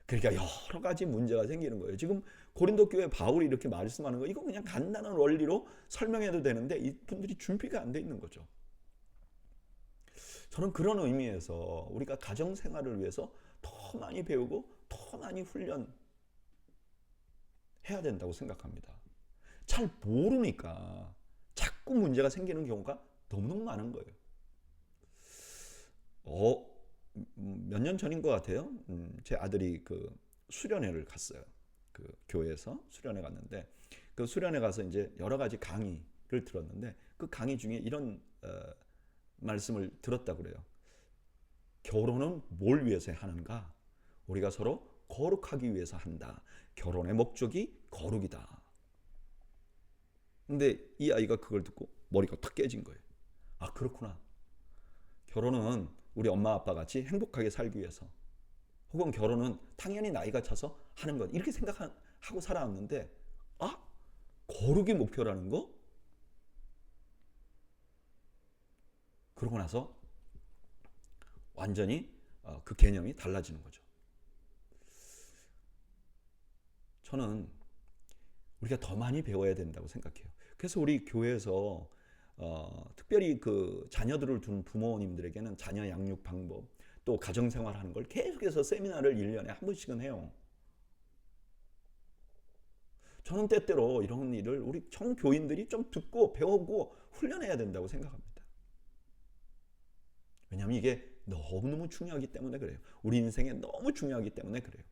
그러니까 여러 가지 문제가 생기는 거예요. 지금 고린도 교회 바울이 이렇게 말씀하는 거, 이거 그냥 간단한 원리로 설명해도 되는데 이분들이 준비가 안 돼 있는 거죠. 저는 그런 의미에서 우리가 가정생활을 위해서 더 많이 배우고 더 많이 훈련해야 된다고 생각합니다. 잘 모르니까 자꾸 문제가 생기는 경우가 너무너무 많은 거예요. 몇 년 전인 것 같아요. 제 아들이 그 수련회를 갔어요. 그 교회에서 수련회 갔는데, 그 수련회 가서 이제 여러 가지 강의를 들었는데, 그 강의 중에 이런 말씀을 들었다고 그래요. 결혼은 뭘 위해서 하는가? 우리가 서로 거룩하기 위해서 한다. 결혼의 목적이 거룩이다. 근데 이 아이가 그걸 듣고 머리가 탁 깨진 거예요. 아, 그렇구나. 결혼은 우리 엄마 아빠 같이 행복하게 살기 위해서, 혹은 결혼은 당연히 나이가 차서 하는 것, 이렇게 생각하고 살아왔는데, 아, 거룩이 목표라는 거? 그러고 나서 완전히 그 개념이 달라지는 거죠. 저는 우리가 더 많이 배워야 된다고 생각해요. 그래서 우리 교회에서 특별히 그 자녀들을 둔 부모님들에게는 자녀 양육 방법, 또 가정생활하는 걸 계속해서 세미나를 1년에 한 번씩은 해요. 저는 때때로 이런 일을 우리 청교인들이 좀 듣고 배우고 훈련해야 된다고 생각합니다. 왜냐하면 이게 너무너무 중요하기 때문에 그래요. 우리 인생에 너무 중요하기 때문에 그래요.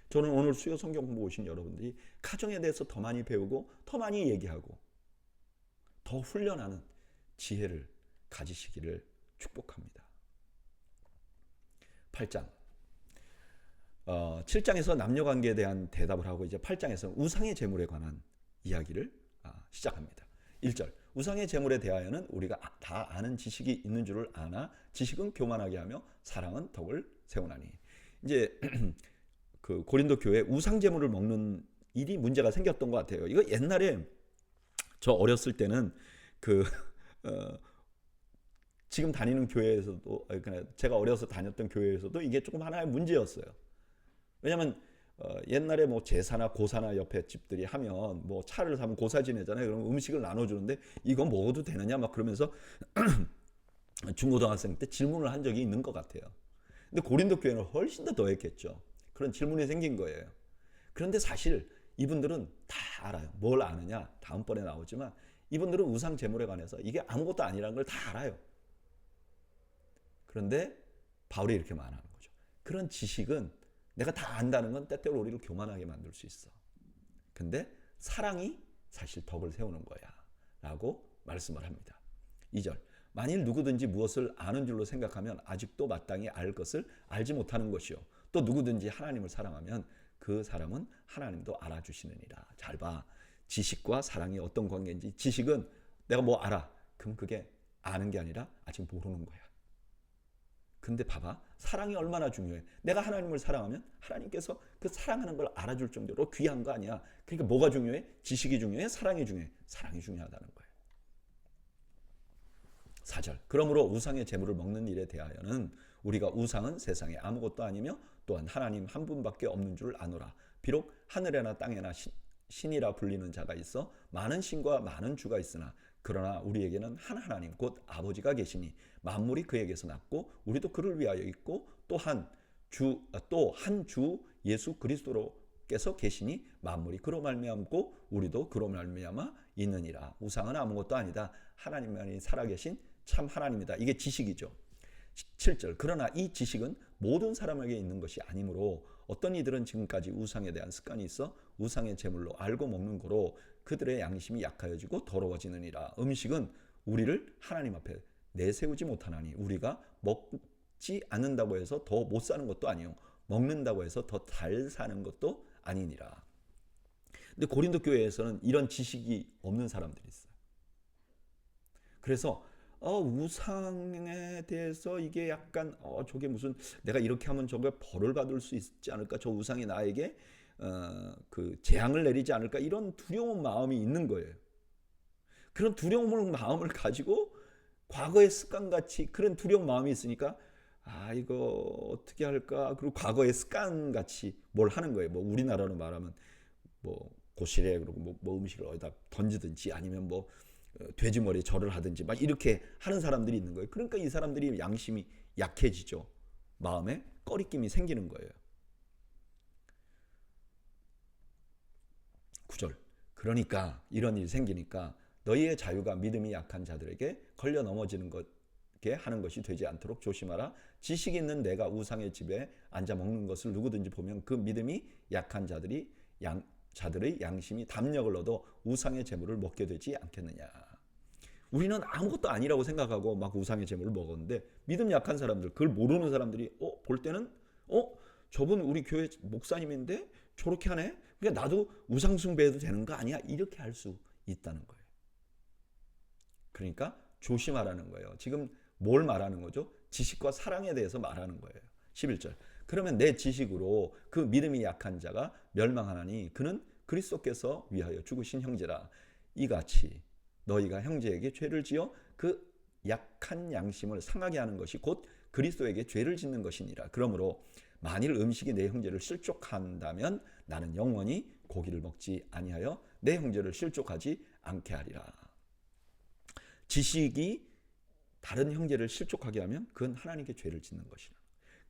저는 오늘 수요 성경 공부 오신 여러분들이 가정에 대해서 더 많이 배우고 더 많이 얘기하고 더 훈련하는 지혜를 가지시기를 축복합니다. 8장 7장에서 남녀관계에 대한 대답을 하고 이제 8장에서 우상의 제물에 관한 이야기를 시작합니다. 1절, 우상의 제물에 대하여는 우리가 다 아는 지식이 있는 줄을 아나 지식은 교만하게 하며 사랑은 덕을 세우나니. 이제 그 고린도 교회 우상 제물을 먹는 일이 문제가 생겼던 것 같아요. 이거 옛날에 저 어렸을 때는 지금 다니는 교회에서도, 제가 어려서 다녔던 교회에서도 이게 조금 하나의 문제였어요. 왜냐하면 옛날에 뭐 제사나 고사나 옆에 집들이 하면 뭐 차를 사면 고사 지내잖아요. 그럼 음식을 나눠주는데 이거 먹어도 되느냐 막 그러면서 중고등학생 때 질문을 한 적이 있는 것 같아요. 근데 고린도 교회는 훨씬 더 했겠죠. 그런 질문이 생긴 거예요. 그런데 사실 이분들은 다 알아요. 뭘 아느냐? 다음번에 나오지만 이분들은 우상 제물에 관해서 이게 아무것도 아니라는 걸 다 알아요. 그런데 바울이 이렇게 말하는 거죠. 그런 지식은 내가 다 안다는 건 때때로 우리를 교만하게 만들 수 있어. 근데 사랑이 사실 덕을 세우는 거야 라고 말씀을 합니다. 2절, 만일 누구든지 무엇을 아는 줄로 생각하면 아직도 마땅히 알 것을 알지 못하는 것이요, 또 누구든지 하나님을 사랑하면 그 사람은 하나님도 알아주시느니라. 잘 봐. 지식과 사랑이 어떤 관계인지. 지식은 내가 뭐 알아. 그럼 그게 아는 게 아니라 아직 모르는 거야. 근데 봐봐. 사랑이 얼마나 중요해. 내가 하나님을 사랑하면 하나님께서 그 사랑하는 걸 알아줄 정도로 귀한 거 아니야. 그러니까 뭐가 중요해? 지식이 중요해? 사랑이 중요해? 사랑이 중요하다는 거예요. 4절, 그러므로 우상의 제물을 먹는 일에 대하여는 우리가 우상은 세상에 아무것도 아니며 또한 하나님 한 분밖에 없는 줄 아노라. 비록 하늘에나 땅에나 신이라 불리는 자가 있어 많은 신과 많은 주가 있으나 그러나 우리에게는 한 하나님 곧 아버지가 계시니 만물이 그에게서 났고 우리도 그를 위하여 있고 또 한 주 예수 그리스도께서 계시니 만물이 그로 말미암고 우리도 그로 말미암아 있느니라. 우상은 아무것도 아니다. 하나님만이 살아계신 참 하나님이다. 이게 지식이죠. 7절, 그러나 이 지식은 모든 사람에게 있는 것이 아니므로 어떤 이들은 지금까지 우상에 대한 습관이 있어 우상의 제물로 알고 먹는 거로 그들의 양심이 약하여지고 더러워지느니라. 음식은 우리를 하나님 앞에 내세우지 못하나니 우리가 먹지 않는다고 해서 더 못 사는 것도 아니요 먹는다고 해서 더 잘 사는 것도 아니니라. 근데 고린도 교회에서는 이런 지식이 없는 사람들이 있어요. 그래서 우상에 대해서 이게 약간 저게 무슨 내가 이렇게 하면 저게 벌을 받을 수 있지 않을까, 저 우상이 나에게 그 재앙을 내리지 않을까, 이런 두려운 마음이 있는 거예요. 그런 두려운 마음을 가지고 과거의 습관같이 그런 두려운 마음이 있으니까 이거 어떻게 할까, 그리고 과거의 습관같이 뭘 하는 거예요. 뭐 우리나라로 말하면 뭐 고시래, 그리고 뭐 음식을 어디다 던지든지 아니면 뭐 돼지머리 절을 하든지 막 이렇게 하는 사람들이 있는 거예요. 그러니까 이 사람들이 양심이 약해지죠. 마음에 꺼리낌이 생기는 거예요. 9절, 그러니까 이런 일이 생기니까 너희의 자유가 믿음이 약한 자들에게 걸려 넘어지는 것게 하는 것이 되지 않도록 조심하라. 지식 있는 내가 우상의 집에 앉아 먹는 것을 누구든지 보면 그 믿음이 약한 자들의 양심이 담력을 얻어 우상의 제물을 먹게 되지 않겠느냐. 우리는 아무것도 아니라고 생각하고 막 우상의 제물을 먹었는데 믿음 약한 사람들, 그걸 모르는 사람들이 볼 때는 저분 우리 교회 목사님인데 저렇게 하네? 그러니까 나도 우상 숭배해도 되는 거 아니야? 이렇게 할 수 있다는 거예요. 그러니까 조심하라는 거예요. 지금 뭘 말하는 거죠? 지식과 사랑에 대해서 말하는 거예요. 11절, 그러면 내 지식으로 그 믿음이 약한 자가 멸망하나니 그는 그리스도께서 위하여 죽으신 형제라. 이같이 너희가 형제에게 죄를 지어 그 약한 양심을 상하게 하는 것이 곧 그리스도에게 죄를 짓는 것이니라. 그러므로 만일 음식이 내 형제를 실족한다면 나는 영원히 고기를 먹지 아니하여 내 형제를 실족하지 않게 하리라. 지식이 다른 형제를 실족하게 하면 그건 하나님께 죄를 짓는 것이라.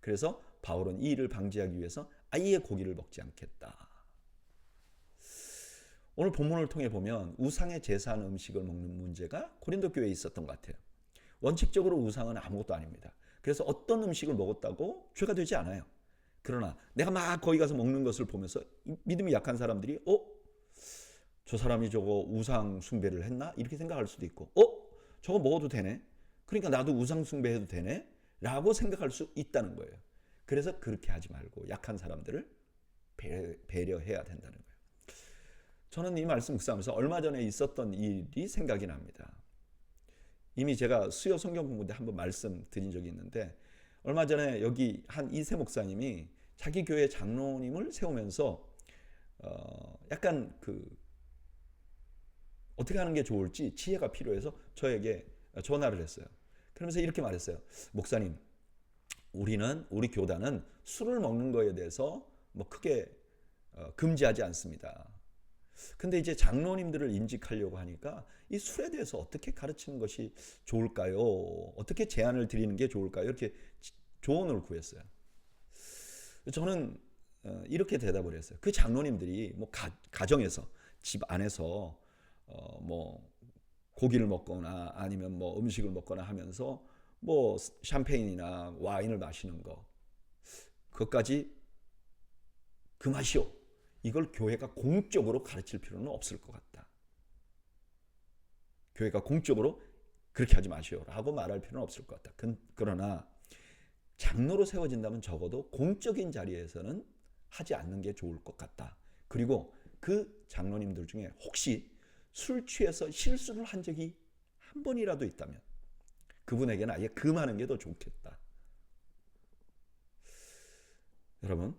그래서 바울은 이 일을 방지하기 위해서 아예 고기를 먹지 않겠다. 오늘 본문을 통해 보면 우상에 제사한 음식을 먹는 문제가 고린도 교회에 있었던 것 같아요. 원칙적으로 우상은 아무것도 아닙니다. 그래서 어떤 음식을 먹었다고 죄가 되지 않아요. 그러나 내가 막 거기 가서 먹는 것을 보면서 믿음이 약한 사람들이 저 사람이 저거 우상 숭배를 했나? 이렇게 생각할 수도 있고 저거 먹어도 되네? 그러니까 나도 우상 숭배해도 되네? 라고 생각할 수 있다는 거예요. 그래서 그렇게 하지 말고 약한 사람들을 배려해야 된다는 거예요. 저는 이 말씀 묵상하면서 얼마 전에 있었던 일이 생각이 납니다. 이미 제가 수요 성경 공부 때 한번 말씀드린 적이 있는데, 얼마 전에 여기 한 이세 목사님이 자기 교회 장로님을 세우면서 약간 어떻게 하는 게 좋을지 지혜가 필요해서 저에게 전화를 했어요. 그러면서 이렇게 말했어요. 목사님, 우리 교단은 술을 먹는 거에 대해서 뭐 크게 금지하지 않습니다. 근데 이제 장로님들을 임직하려고 하니까 이 술에 대해서 어떻게 가르치는 것이 좋을까요? 어떻게 제안을 드리는 게 좋을까요? 이렇게 조언을 구했어요. 저는 이렇게 대답을 했어요. 그 장로님들이 뭐 가정에서 집 안에서 뭐 고기를 먹거나 아니면 뭐 음식을 먹거나 하면서 뭐 샴페인이나 와인을 마시는 거, 그것까지 금하시오. 이걸 교회가 공적으로 가르칠 필요는 없을 것 같다. 교회가 공적으로 그렇게 하지 마시오라고 말할 필요는 없을 것 같다. 그러나 장로로 세워진다면 적어도 공적인 자리에서는 하지 않는 게 좋을 것 같다. 그리고 그 장로님들 중에 혹시 술 취해서 실수를 한 적이 한 번이라도 있다면 그분에게는 아예 금하는 게 더 좋겠다. 여러분,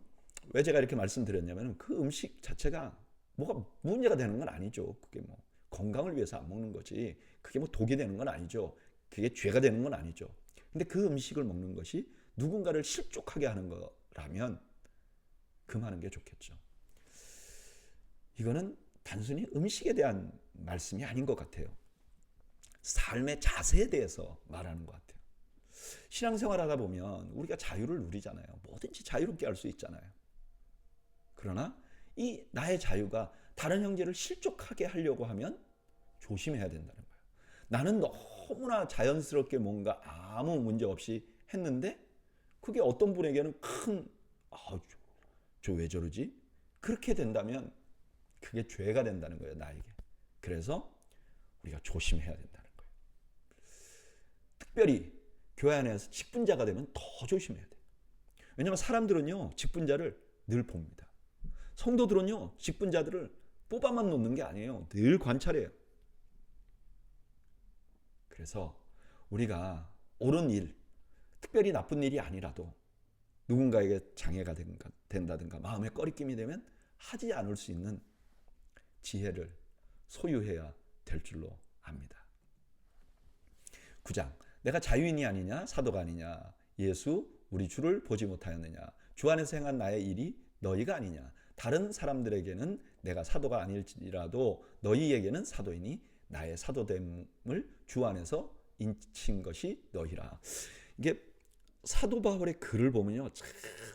왜 제가 이렇게 말씀드렸냐면 그 음식 자체가 뭐가 문제가 되는 건 아니죠. 그게 뭐 건강을 위해서 안 먹는 거지. 그게 뭐 독이 되는 건 아니죠. 그게 죄가 되는 건 아니죠. 근데 그 음식을 먹는 것이 누군가를 실족하게 하는 거라면 금하는 게 좋겠죠. 이거는 단순히 음식에 대한 말씀이 아닌 것 같아요. 삶의 자세에 대해서 말하는 것 같아요. 신앙생활 하다 보면 우리가 자유를 누리잖아요. 뭐든지 자유롭게 할 수 있잖아요. 그러나 이 나의 자유가 다른 형제를 실족하게 하려고 하면 조심해야 된다는 거예요. 나는 너무나 자연스럽게 뭔가 아무 문제 없이 했는데 그게 어떤 분에게는 큰 저 왜 저러지? 그렇게 된다면 그게 죄가 된다는 거예요, 나에게. 그래서 우리가 조심해야 된다는 거예요. 특별히 교회 안에서 직분자가 되면 더 조심해야 돼요. 왜냐하면 사람들은요, 직분자를 늘 봅니다. 성도들은요, 직분자들을 뽑아만 놓는 게 아니에요. 늘 관찰해요. 그래서 우리가 옳은 일, 특별히 나쁜 일이 아니라도 누군가에게 장애가 된다든가 마음에 꺼리낌이 되면 하지 않을 수 있는 지혜를 소유해야 될 줄로 압니다. 9장, 내가 자유인이 아니냐 사도가 아니냐 예수 우리 주를 보지 못하였느냐 주 안에서 행한 나의 일이 너희가 아니냐 다른 사람들에게는 내가 사도가 아닐지라도 너희에게는 사도이니 나의 사도됨을 주 안에서 인친 것이 너희라. 이게 사도 바울의 글을 보면요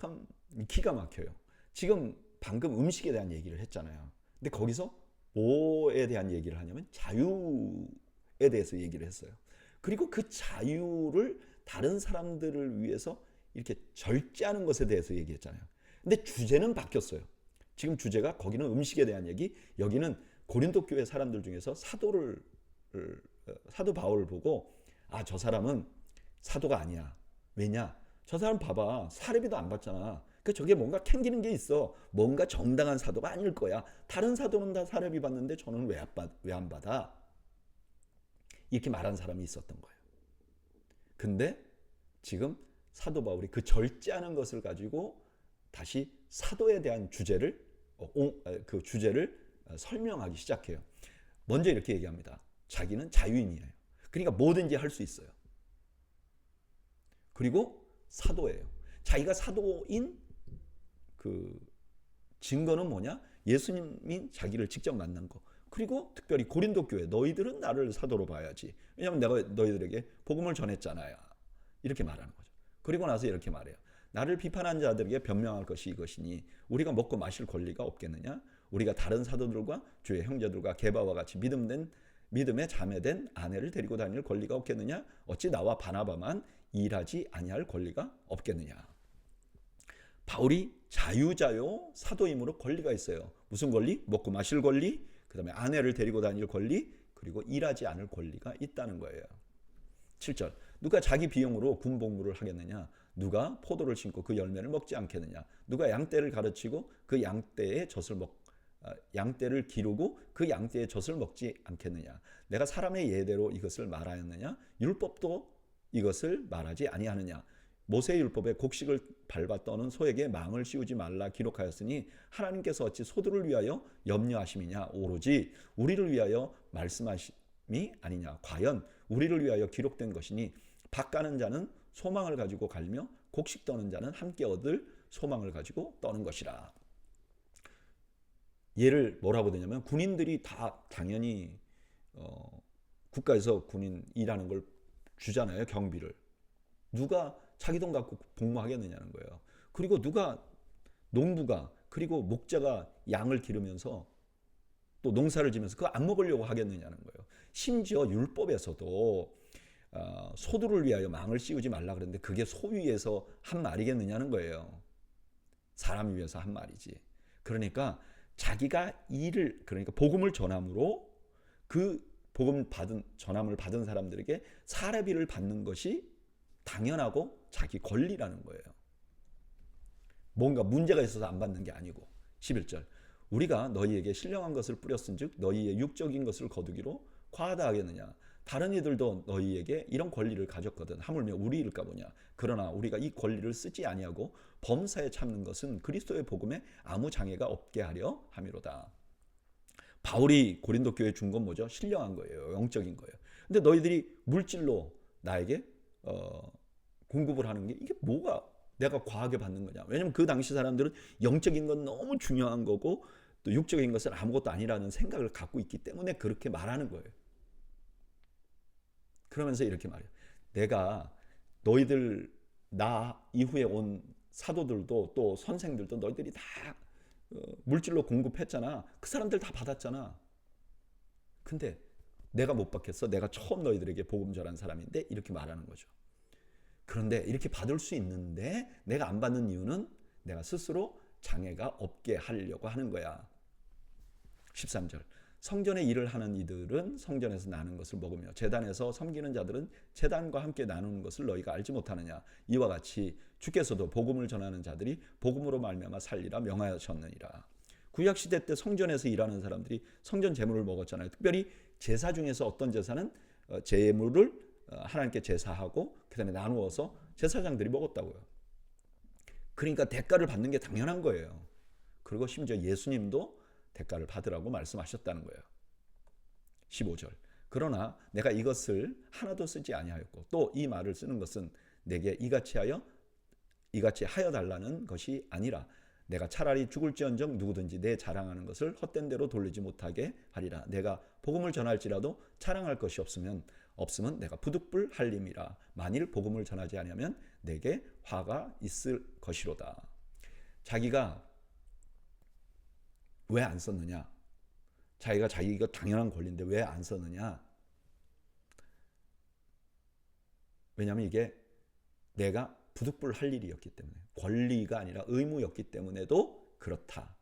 참 기가 막혀요. 지금 방금 음식에 대한 얘기를 했잖아요. 근데 거기서 뭐에 대한 얘기를 하냐면 자유에 대해서 얘기를 했어요. 그리고 그 자유를 다른 사람들을 위해서 이렇게 절제하는 것에 대해서 얘기했잖아요. 근데 주제는 바뀌었어요. 지금 주제가 거기는 음식에 대한 얘기, 여기는 고린도 교회 사람들 중에서 사도 바울을 보고 저 사람은 사도가 아니야. 왜냐? 저 사람 봐봐. 사례비도 안 받잖아. 그 저게 뭔가 캥기는 게 있어. 뭔가 정당한 사도가 아닐 거야. 다른 사도는 다 사례비 받는데 저는 왜 안 받아? 이렇게 말한 사람이 있었던 거예요. 근데 지금 사도 바울이 그 절제하는 것을 가지고 다시 사도에 대한 주제를 설명하기 시작해요. 먼저 이렇게 얘기합니다. 자기는 자유인이에요. 그러니까 뭐든지 할 수 있어요. 그리고 사도예요. 자기가 사도인 그 증거는 뭐냐? 예수님이 자기를 직접 만난 거. 그리고 특별히 고린도 교회 너희들은 나를 사도로 봐야지. 왜냐하면 내가 너희들에게 복음을 전했잖아요. 이렇게 말하는 거죠. 그리고 나서 이렇게 말해요. 나를 비판한 자들에게 변명할 것이 이것이니 우리가 먹고 마실 권리가 없겠느냐? 우리가 다른 사도들과 주의 형제들과 게바와 같이 믿음에 자매된 아내를 데리고 다닐 권리가 없겠느냐? 어찌 나와 바나바만 일하지 아니할 권리가 없겠느냐? 바울이 자유자요 사도임으로 권리가 있어요. 무슨 권리? 먹고 마실 권리, 그 다음에 아내를 데리고 다닐 권리, 그리고 일하지 않을 권리가 있다는 거예요. 7절, 누가 자기 비용으로 군복무를 하겠느냐? 누가 포도를 심고 그 열매를 먹지 않겠느냐? 누가 양떼를 가르치고 그 양떼를 기르고 그 양떼의 젖을 먹지 않겠느냐? 내가 사람의 예대로 이것을 말하였느냐? 율법도 이것을 말하지 아니하느냐? 모세의 율법에 곡식을 밟아 떠는 소에게 망을 씌우지 말라 기록하였으니 하나님께서 어찌 소들을 위하여 염려하심이냐? 오로지 우리를 위하여 말씀하심이 아니냐? 과연 우리를 위하여 기록된 것이니 밭 가는 자는 소망을 가지고 갈며 곡식 떠는 자는 함께 얻을 소망을 가지고 떠는 것이라. 얘를 뭐라고 되냐면 군인들이 다 당연히 국가에서 군인 일하는 걸 주잖아요. 경비를. 누가 자기 돈 갖고 복무하겠느냐는 거예요. 그리고 농부가 그리고 목자가 양을 기르면서 또 농사를 지면서 그거 안 먹으려고 하겠느냐는 거예요. 심지어 율법에서도 소들을 위하여 망을 씌우지 말라 그랬는데 그게 소 위에서 한 말이겠느냐는 거예요. 사람 위해서 한 말이지. 그러니까 자기가 그러니까 복음을 전함으로 그 전함을 받은 사람들에게 사례비를 받는 것이 당연하고 자기 권리라는 거예요. 뭔가 문제가 있어서 안 받는 게 아니고. 11절 우리가 너희에게 신령한 것을 뿌렸은즉 너희의 육적인 것을 거두기로 과하다 하겠느냐. 다른 이들도 너희에게 이런 권리를 가졌거든. 하물며 우리일까 보냐. 그러나 우리가 이 권리를 쓰지 아니하고 범사에 참는 것은 그리스도의 복음에 아무 장애가 없게 하려 함이로다. 바울이 고린도 교회에 준 건 뭐죠? 신령한 거예요. 영적인 거예요. 근데 너희들이 물질로 나에게 공급을 하는 게 이게 뭐가 내가 과하게 받는 거냐. 왜냐면 그 당시 사람들은 영적인 건 너무 중요한 거고 또 육적인 것은 아무것도 아니라는 생각을 갖고 있기 때문에 그렇게 말하는 거예요. 그러면서 이렇게 말해요. 내가 너희들 나 이후에 온 사도들도 또 선생들도 너희들이 다 물질로 공급했잖아. 그 사람들 다 받았잖아. 근데 내가 못 받겠어. 내가 처음 너희들에게 복음 전한 사람인데 이렇게 말하는 거죠. 그런데 이렇게 받을 수 있는데 내가 안 받는 이유는 내가 스스로 장애가 없게 하려고 하는 거야. 13절 성전의 일을 하는 이들은 성전에서 나는 것을 먹으며 제단에서 섬기는 자들은 제단과 함께 나누는 것을 너희가 알지 못하느냐. 이와 같이 주께서도 복음을 전하는 자들이 복음으로 말미암아 살리라 명하셨느니라. 구약시대 때 성전에서 일하는 사람들이 성전 제물을 먹었잖아요. 특별히 제사 중에서 어떤 제사는 제물을 하나님께 제사하고 그 다음에 나누어서 제사장들이 먹었다고요. 그러니까 대가를 받는 게 당연한 거예요. 그리고 심지어 예수님도 대가를 받으라고 말씀하셨다는 거예요. 15절 그러나 내가 이것을 하나도 쓰지 아니하였고 또 이 말을 쓰는 것은 내게 이같이 하여 달라는 것이 아니라 내가 차라리 죽을지언정 누구든지 내 자랑하는 것을 헛된 대로 돌리지 못하게 하리라. 내가 복음을 전할지라도 자랑할 것이 없으면 내가 부득불 할림이라. 만일 복음을 전하지 아니하면 내게 화가 있을 것이로다. 자기가 왜 안 썼느냐? 자기가 당연한 권리인데 왜 안 썼느냐? 왜냐하면 이게 내가 부득불 할 일이었기 때문에 권리가 아니라 의무였기 때문에도 그렇다.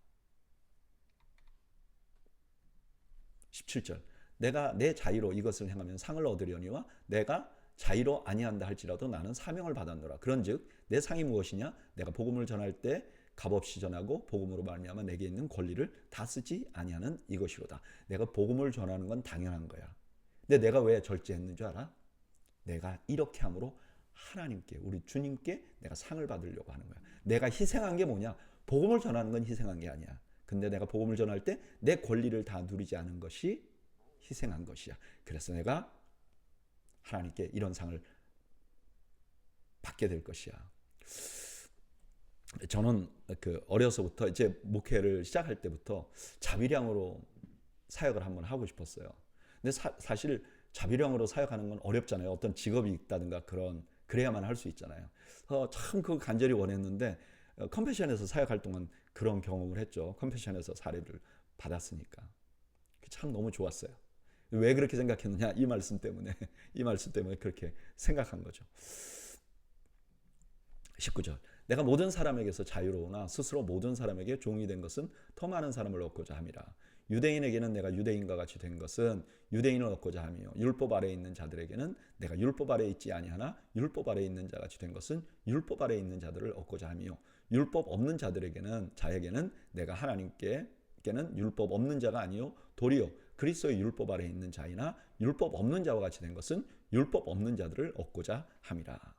17절 내가 내 자유로 이것을 행하면 상을 얻으려니와 내가 자유로 아니한다 할지라도 나는 사명을 받았노라. 그런즉 내 상이 무엇이냐? 내가 복음을 전할 때 값없이 전하고 복음으로 말미암아 내게 있는 권리를 다 쓰지 아니하는 이것이로다. 내가 복음을 전하는 건 당연한 거야. 근데 내가 왜 절제했는 줄 알아? 내가 이렇게 함으로 하나님께 우리 주님께 내가 상을 받으려고 하는 거야. 내가 희생한 게 뭐냐? 복음을 전하는 건 희생한 게 아니야. 근데 내가 복음을 전할 때 내 권리를 다 누리지 않은 것이 희생한 것이야. 그래서 내가 하나님께 이런 상을 받게 될 것이야. 저는 어려서부터 이제 목회를 시작할 때부터 자비량으로 사역을 한번 하고 싶었어요. 근데 사실 자비량으로 사역하는 건 어렵잖아요. 어떤 직업이 있다든가 그래야만 할 수 있잖아요. 참 그거 간절히 원했는데 컴패션에서 사역할 동안 그런 경험을 했죠. 컴패션에서 사례를 받았으니까 참 너무 좋았어요. 왜 그렇게 생각했느냐? 이 말씀 때문에 그렇게 생각한 거죠. 19절 내가 모든 사람에게서 자유로우나 스스로 모든 사람에게 종이 된 것은 더 많은 사람을 얻고자 함이라. 유대인에게는 내가 유대인과 같이 된 것은 유대인을 얻고자 함이요 율법 아래에 있는 자들에게는 내가 율법 아래에 있지 아니하나 율법 아래에 있는 자 같이 된 것은 율법 아래에 있는 자들을 얻고자 함이요 율법 없는 자에게는 내가 하나님께는 율법 없는 자가 아니요 도리요 그리스도의 율법 아래에 있는 자이나 율법 없는 자와 같이 된 것은 율법 없는 자들을 얻고자 함이라.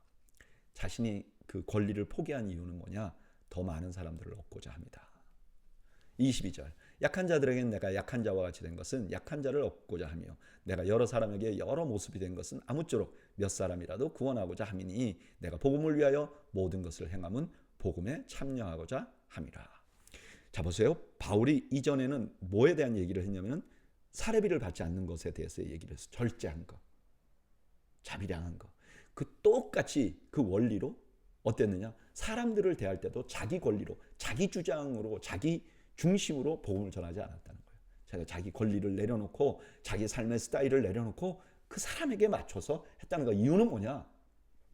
자신이 그 권리를 포기한 이유는 뭐냐? 더 많은 사람들을 얻고자 합니다. 22절 약한 자들에게는 내가 약한 자와 같이 된 것은 약한 자를 얻고자 하며 내가 여러 사람에게 여러 모습이 된 것은 아무쪼록 몇 사람이라도 구원하고자 함이니 내가 복음을 위하여 모든 것을 행함은 복음에 참여하고자 함이라. 자 보세요. 바울이 이전에는 뭐에 대한 얘기를 했냐면 사례비를 받지 않는 것에 대해서 얘기를 했어요. 절제한 것, 자비량한 것. 그 똑같이 그 원리로 어땠느냐? 사람들을 대할 때도 자기 권리로, 자기 주장으로, 자기 중심으로 복음을 전하지 않았다는 거예요. 자기가 자기 권리를 내려놓고 자기 삶의 스타일을 내려놓고 그 사람에게 맞춰서 했다는 거. 이유는 뭐냐?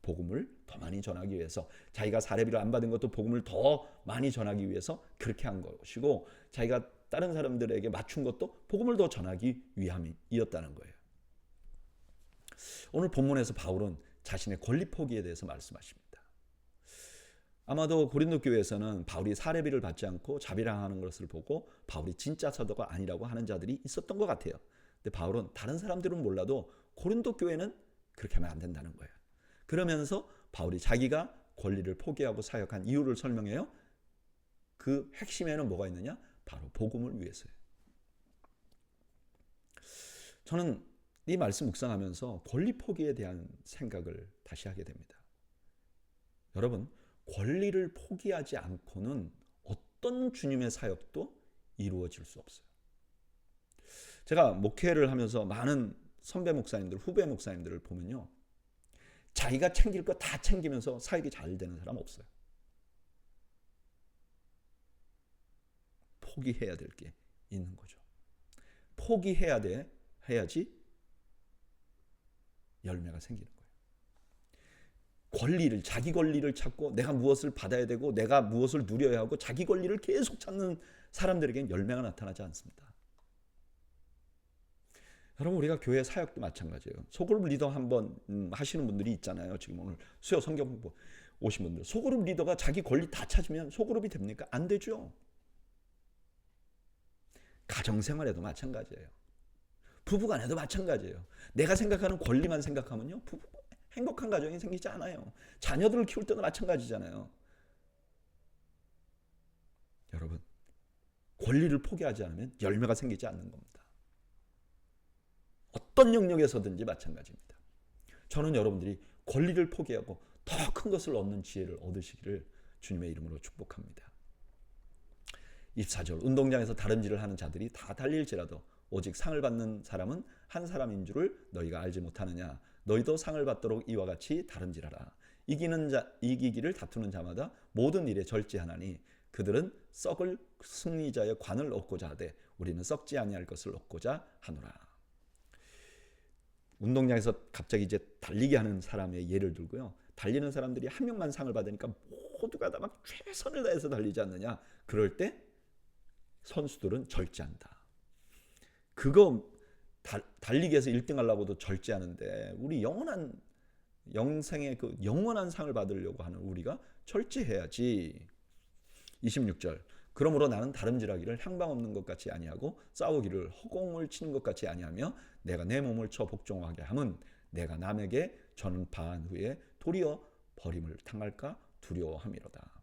복음을 더 많이 전하기 위해서, 자기가 사례비를 안 받은 것도 복음을 더 많이 전하기 위해서 그렇게 한 것이고, 자기가 다른 사람들에게 맞춘 것도 복음을 더 전하기 위함이었다는 거예요. 오늘 본문에서 바울은 자신의 권리 포기에 대해서 말씀하십니다. 아마도 고린도 교회에서는 바울이 사례비를 받지 않고 자비랑하는 것을 보고 바울이 진짜 사도가 아니라고 하는 자들이 있었던 것 같아요. 근데 바울은 다른 사람들은 몰라도 고린도 교회는 그렇게 하면 안 된다는 거예요. 그러면서 바울이 자기가 권리를 포기하고 사역한 이유를 설명해요. 그 핵심에는 뭐가 있느냐? 바로 복음을 위해서예요. 저는 이 말씀 묵상하면서 권리 포기에 대한 생각을 다시 하게 됩니다. 여러분, 권리를 포기하지 않고는 어떤 주님의 사역도 이루어질 수 없어요. 제가 목회를 하면서 많은 선배 목사님들, 후배 목사님들을 보면요, 자기가 챙길 거 다 챙기면서 사역이 잘 되는 사람 없어요. 포기해야 될 게 있는 거죠. 포기해야 돼, 해야지 열매가 생기는 거예요. 권리를, 자기 권리를 찾고 내가 무엇을 받아야 되고 내가 무엇을 누려야 하고 자기 권리를 계속 찾는 사람들에게는 열매가 나타나지 않습니다. 여러분, 우리가 교회 사역도 마찬가지예요. 소그룹 리더 한번 하시는 분들이 있잖아요. 지금 오늘 수요 성경 공부 오신 분들, 소그룹 리더가 자기 권리 다 찾으면 소그룹이 됩니까? 안 되죠. 가정생활에도 마찬가지예요. 부부간에도 마찬가지예요. 내가 생각하는 권리만 생각하면요, 행복한 가정이 생기지 않아요. 자녀들을 키울 때도 마찬가지잖아요. 여러분, 권리를 포기하지 않으면 열매가 생기지 않는 겁니다. 어떤 영역에서든지 마찬가지입니다. 저는 여러분들이 권리를 포기하고 더 큰 것을 얻는 지혜를 얻으시기를 주님의 이름으로 축복합니다. 24절, 운동장에서 다름질을 하는 자들이 다 달릴지라도 오직 상을 받는 사람은 한 사람인 줄을 너희가 알지 못하느냐. 너희도 상을 받도록 이와 같이 다름질하라. 이기기를 다투는 자마다 모든 일에 절제하나니 그들은 썩을 승리자의 관을 얻고자 하되 우리는 썩지 아니할 것을 얻고자 하노라. 운동장에서 갑자기 이제 달리게 하는 사람의 예를 들고요. 달리는 사람들이 한 명만 상을 받으니까 모두가 다 막 최선을 다해서 달리지 않느냐. 그럴 때 선수들은 절제한다. 그거 달리기 위해서 1등 하려고도 절제하는데 우리 영생의 그 영원한 상을 받으려고 하는 우리가 절제해야지. 26절, 그러므로 나는 다름질하기를 향방 없는 것 같이 아니하고 싸우기를 허공을 치는 것 같이 아니하며 내가 내 몸을 쳐 복종하게 함은 내가 남에게 전파한 후에 도리어 버림을 당할까 두려워함이로다.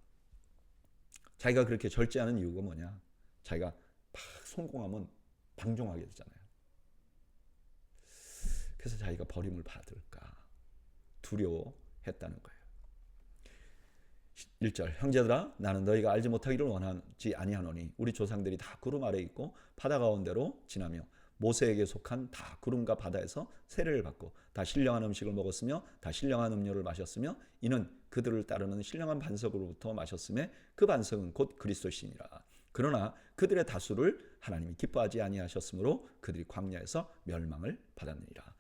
자기가 그렇게 절제하는 이유가 뭐냐? 자기가 막 성공하면 방종하게 되잖아요. 그래서 자기가 버림을 받을까 두려워했다는 거예요. 1절, 형제들아 나는 너희가 알지 못하기를 원하지 아니하노니 우리 조상들이 다 구름 아래 있고 바다 가운데로 지나며 모세에게 속한 다 구름과 바다에서 세례를 받고 다 신령한 음식을 먹었으며 다 신령한 음료를 마셨으며 이는 그들을 따르는 신령한 반석으로부터 마셨음에 그 반석은 곧 그리스도시니라. 그러나 그들의 다수를 하나님이 기뻐하지 아니하셨으므로 그들이 광야에서 멸망을 받았느니라.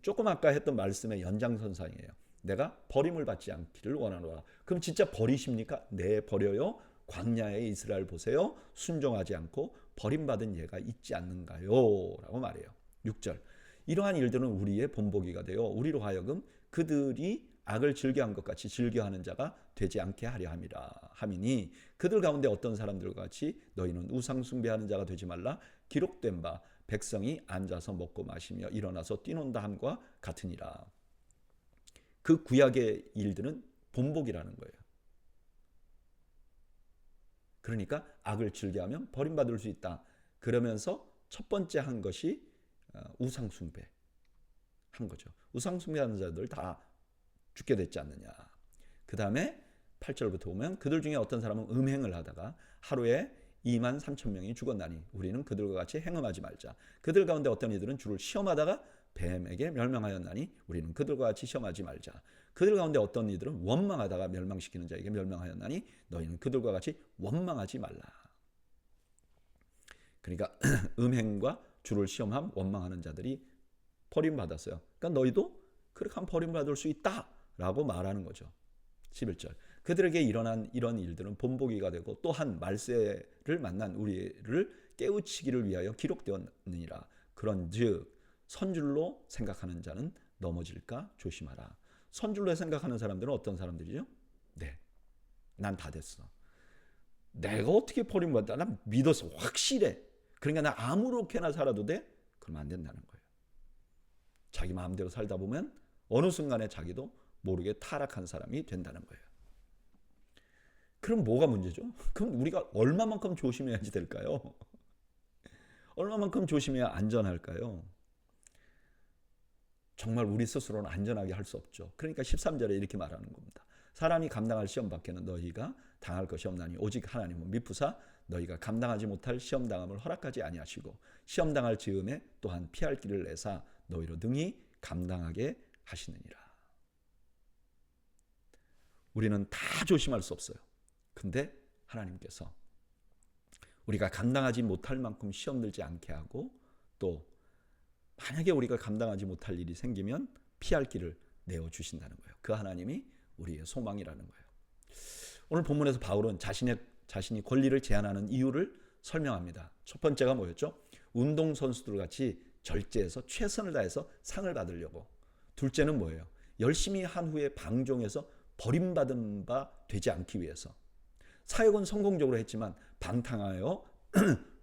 조금 아까 했던 말씀의 연장선상이에요. 내가 버림을 받지 않기를 원하노라. 그럼 진짜 버리십니까? 네, 버려요. 광야의 이스라엘 보세요. 순종하지 않고 버림받은 예가 있지 않는가요? 라고 말해요. 6절, 이러한 일들은 우리의 본보기가 되어 우리로 하여금 그들이 악을 즐겨한 것 같이 즐겨하는 자가 되지 않게 하려 함이니 그들 가운데 어떤 사람들과 같이 너희는 우상 숭배하는 자가 되지 말라. 기록된 바 백성이 앉아서 먹고 마시며 일어나서 뛰논다 함과 같으니라. 그 구약의 일들은 본보기라는 거예요. 그러니까 악을 즐겨하면 버림받을 수 있다. 그러면서 첫 번째 한 것이 우상 숭배 한 거죠. 우상 숭배하는 자들 다 죽게 됐지 않느냐. 그 다음에 8절부터 보면 그들 중에 어떤 사람은 음행을 하다가 하루에 23,000명이 죽었나니 우리는 그들과 같이 행음하지 말자. 그들 가운데 어떤 이들은 주를 시험하다가 뱀에게 멸망하였나니 우리는 그들과 같이 시험하지 말자. 그들 가운데 어떤 이들은 원망하다가 멸망시키는 자에게 멸망하였나니 너희는 그들과 같이 원망하지 말라. 그러니까 음행과 주를 시험함 원망하는 자들이 버림받았어요. 그러니까 너희도 그렇게 하면 버림받을 수 있다라고 말하는 거죠. 11절. 그들에게 일어난 이런 일들은 본보기가 되고 또한 말세를 만난 우리를 깨우치기를 위하여 기록되었느니라. 그런즉 선줄로 생각하는 자는 넘어질까 조심하라. 선줄로 생각하는 사람들은 어떤 사람들이죠? 네, 난 다 됐어. 내가 어떻게 버림받다? 난 믿었어. 확실해. 그러니까 나 아무렇게나 살아도 돼? 그러면 안 된다는 거예요. 자기 마음대로 살다 보면 어느 순간에 자기도 모르게 타락한 사람이 된다는 거예요. 그럼 뭐가 문제죠? 그럼 우리가 얼마만큼 조심해야지 될까요? 얼마만큼 조심해야 안전할까요? 정말 우리 스스로는 안전하게 할 수 없죠. 그러니까 13절에 이렇게 말하는 겁니다. 사람이 감당할 시험 밖에는 너희가 당할 것이 없나니 오직 하나님은 미쁘사 너희가 감당하지 못할 시험 당함을 허락하지 아니하시고 시험 당할 즈음에 또한 피할 길을 내사 너희로 능히 감당하게 하시느니라. 우리는 다 조심할 수 없어요. 근데 하나님께서 우리가 감당하지 못할 만큼 시험 들지 않게 하고 또 만약에 우리가 감당하지 못할 일이 생기면 피할 길을 내어주신다는 거예요. 그 하나님이 우리의 소망이라는 거예요. 오늘 본문에서 바울은 자신이 권리를 제한하는 이유를 설명합니다. 첫 번째가 뭐였죠? 운동선수들 같이 절제해서 최선을 다해서 상을 받으려고. 둘째는 뭐예요? 열심히 한 후에 방종해서 버림받은 바 되지 않기 위해서. 사역은 성공적으로 했지만 방탕하여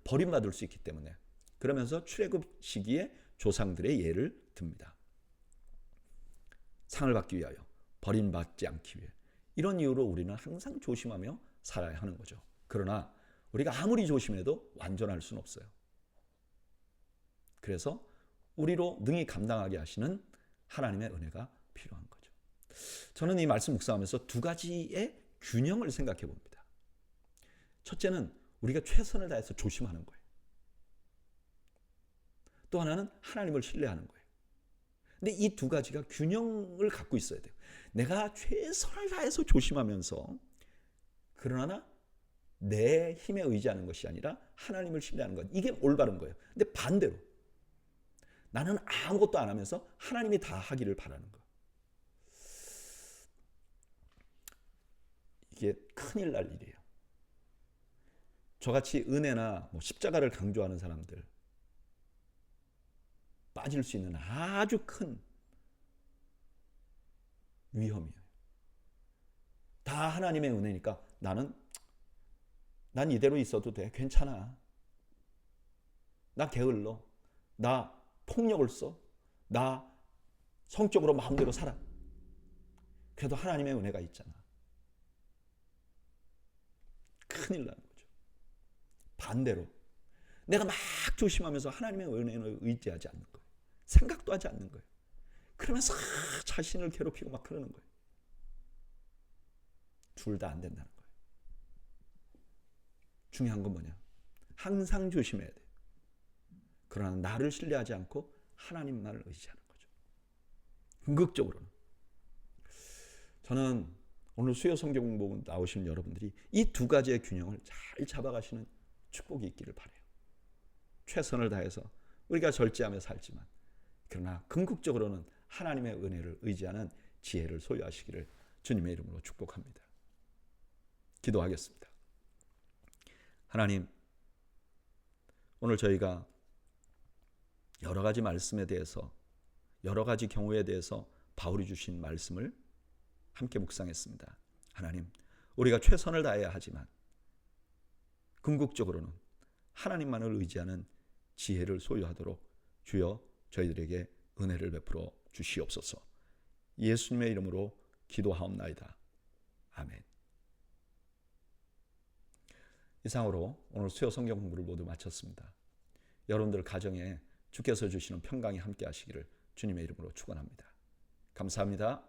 버림받을 수 있기 때문에. 그러면서 출애굽 시기에 조상들의 예를 듭니다. 상을 받기 위하여, 버림받지 않기 위해. 이런 이유로 우리는 항상 조심하며 살아야 하는 거죠. 그러나 우리가 아무리 조심해도 완전할 수는 없어요. 그래서 우리로 능히 감당하게 하시는 하나님의 은혜가 필요한 거죠. 저는 이 말씀 묵상하면서 두 가지의 균형을 생각해 봅니다. 첫째는 우리가 최선을 다해서 조심하는 거예요. 또 하나는 하나님을 신뢰하는 거예요. 근데 이 두 가지가 균형을 갖고 있어야 돼요. 내가 최선을 다해서 조심하면서 그러나 내 힘에 의지하는 것이 아니라 하나님을 신뢰하는 것. 이게 올바른 거예요. 근데 반대로 나는 아무것도 안 하면서 하나님이 다 하기를 바라는 거. 이게 큰일 날 일이에요. 저같이 은혜나 십자가를 강조하는 사람들 빠질 수 있는 아주 큰 위험이에요. 다 하나님의 은혜니까 난 이대로 있어도 돼. 괜찮아. 나 게을러. 나 폭력을 써. 나 성적으로 마음대로 살아. 그래도 하나님의 은혜가 있잖아. 큰일 나는 거죠. 반대로 내가 막 조심하면서 하나님의 은혜를 의지하지 않는 거예요. 생각도 하지 않는 거예요. 그러면서 자신을 괴롭히고 막 그러는 거예요. 둘 다 안 된다는 거예요. 중요한 건 뭐냐? 항상 조심해야 돼요. 그러나 나를 신뢰하지 않고 하나님만을 의지하는 거죠. 궁극적으로는 저는 오늘 수요 성경 공부 나오시는 여러분들이 이 두 가지의 균형을 잘 잡아가시는 축복이 있기를 바라요. 최선을 다해서 우리가 절제하며 살지만 그러나 궁극적으로는 하나님의 은혜를 의지하는 지혜를 소유하시기를 주님의 이름으로 축복합니다. 기도하겠습니다. 하나님, 오늘 저희가 여러 가지 말씀에 대해서 여러 가지 경우에 대해서 바울이 주신 말씀을 함께 묵상했습니다. 하나님, 우리가 최선을 다해야 하지만 궁극적으로는 하나님만을 의지하는 지혜를 소유하도록 주여 저희들에게 은혜를 베풀어 주시옵소서. 예수님의 이름으로 기도하옵나이다. 아멘. 이상으로 오늘 수요 성경 공부를 모두 마쳤습니다. 여러분들 가정에 주께서 주시는 평강이 함께 하시기를 주님의 이름으로 축원합니다. 감사합니다.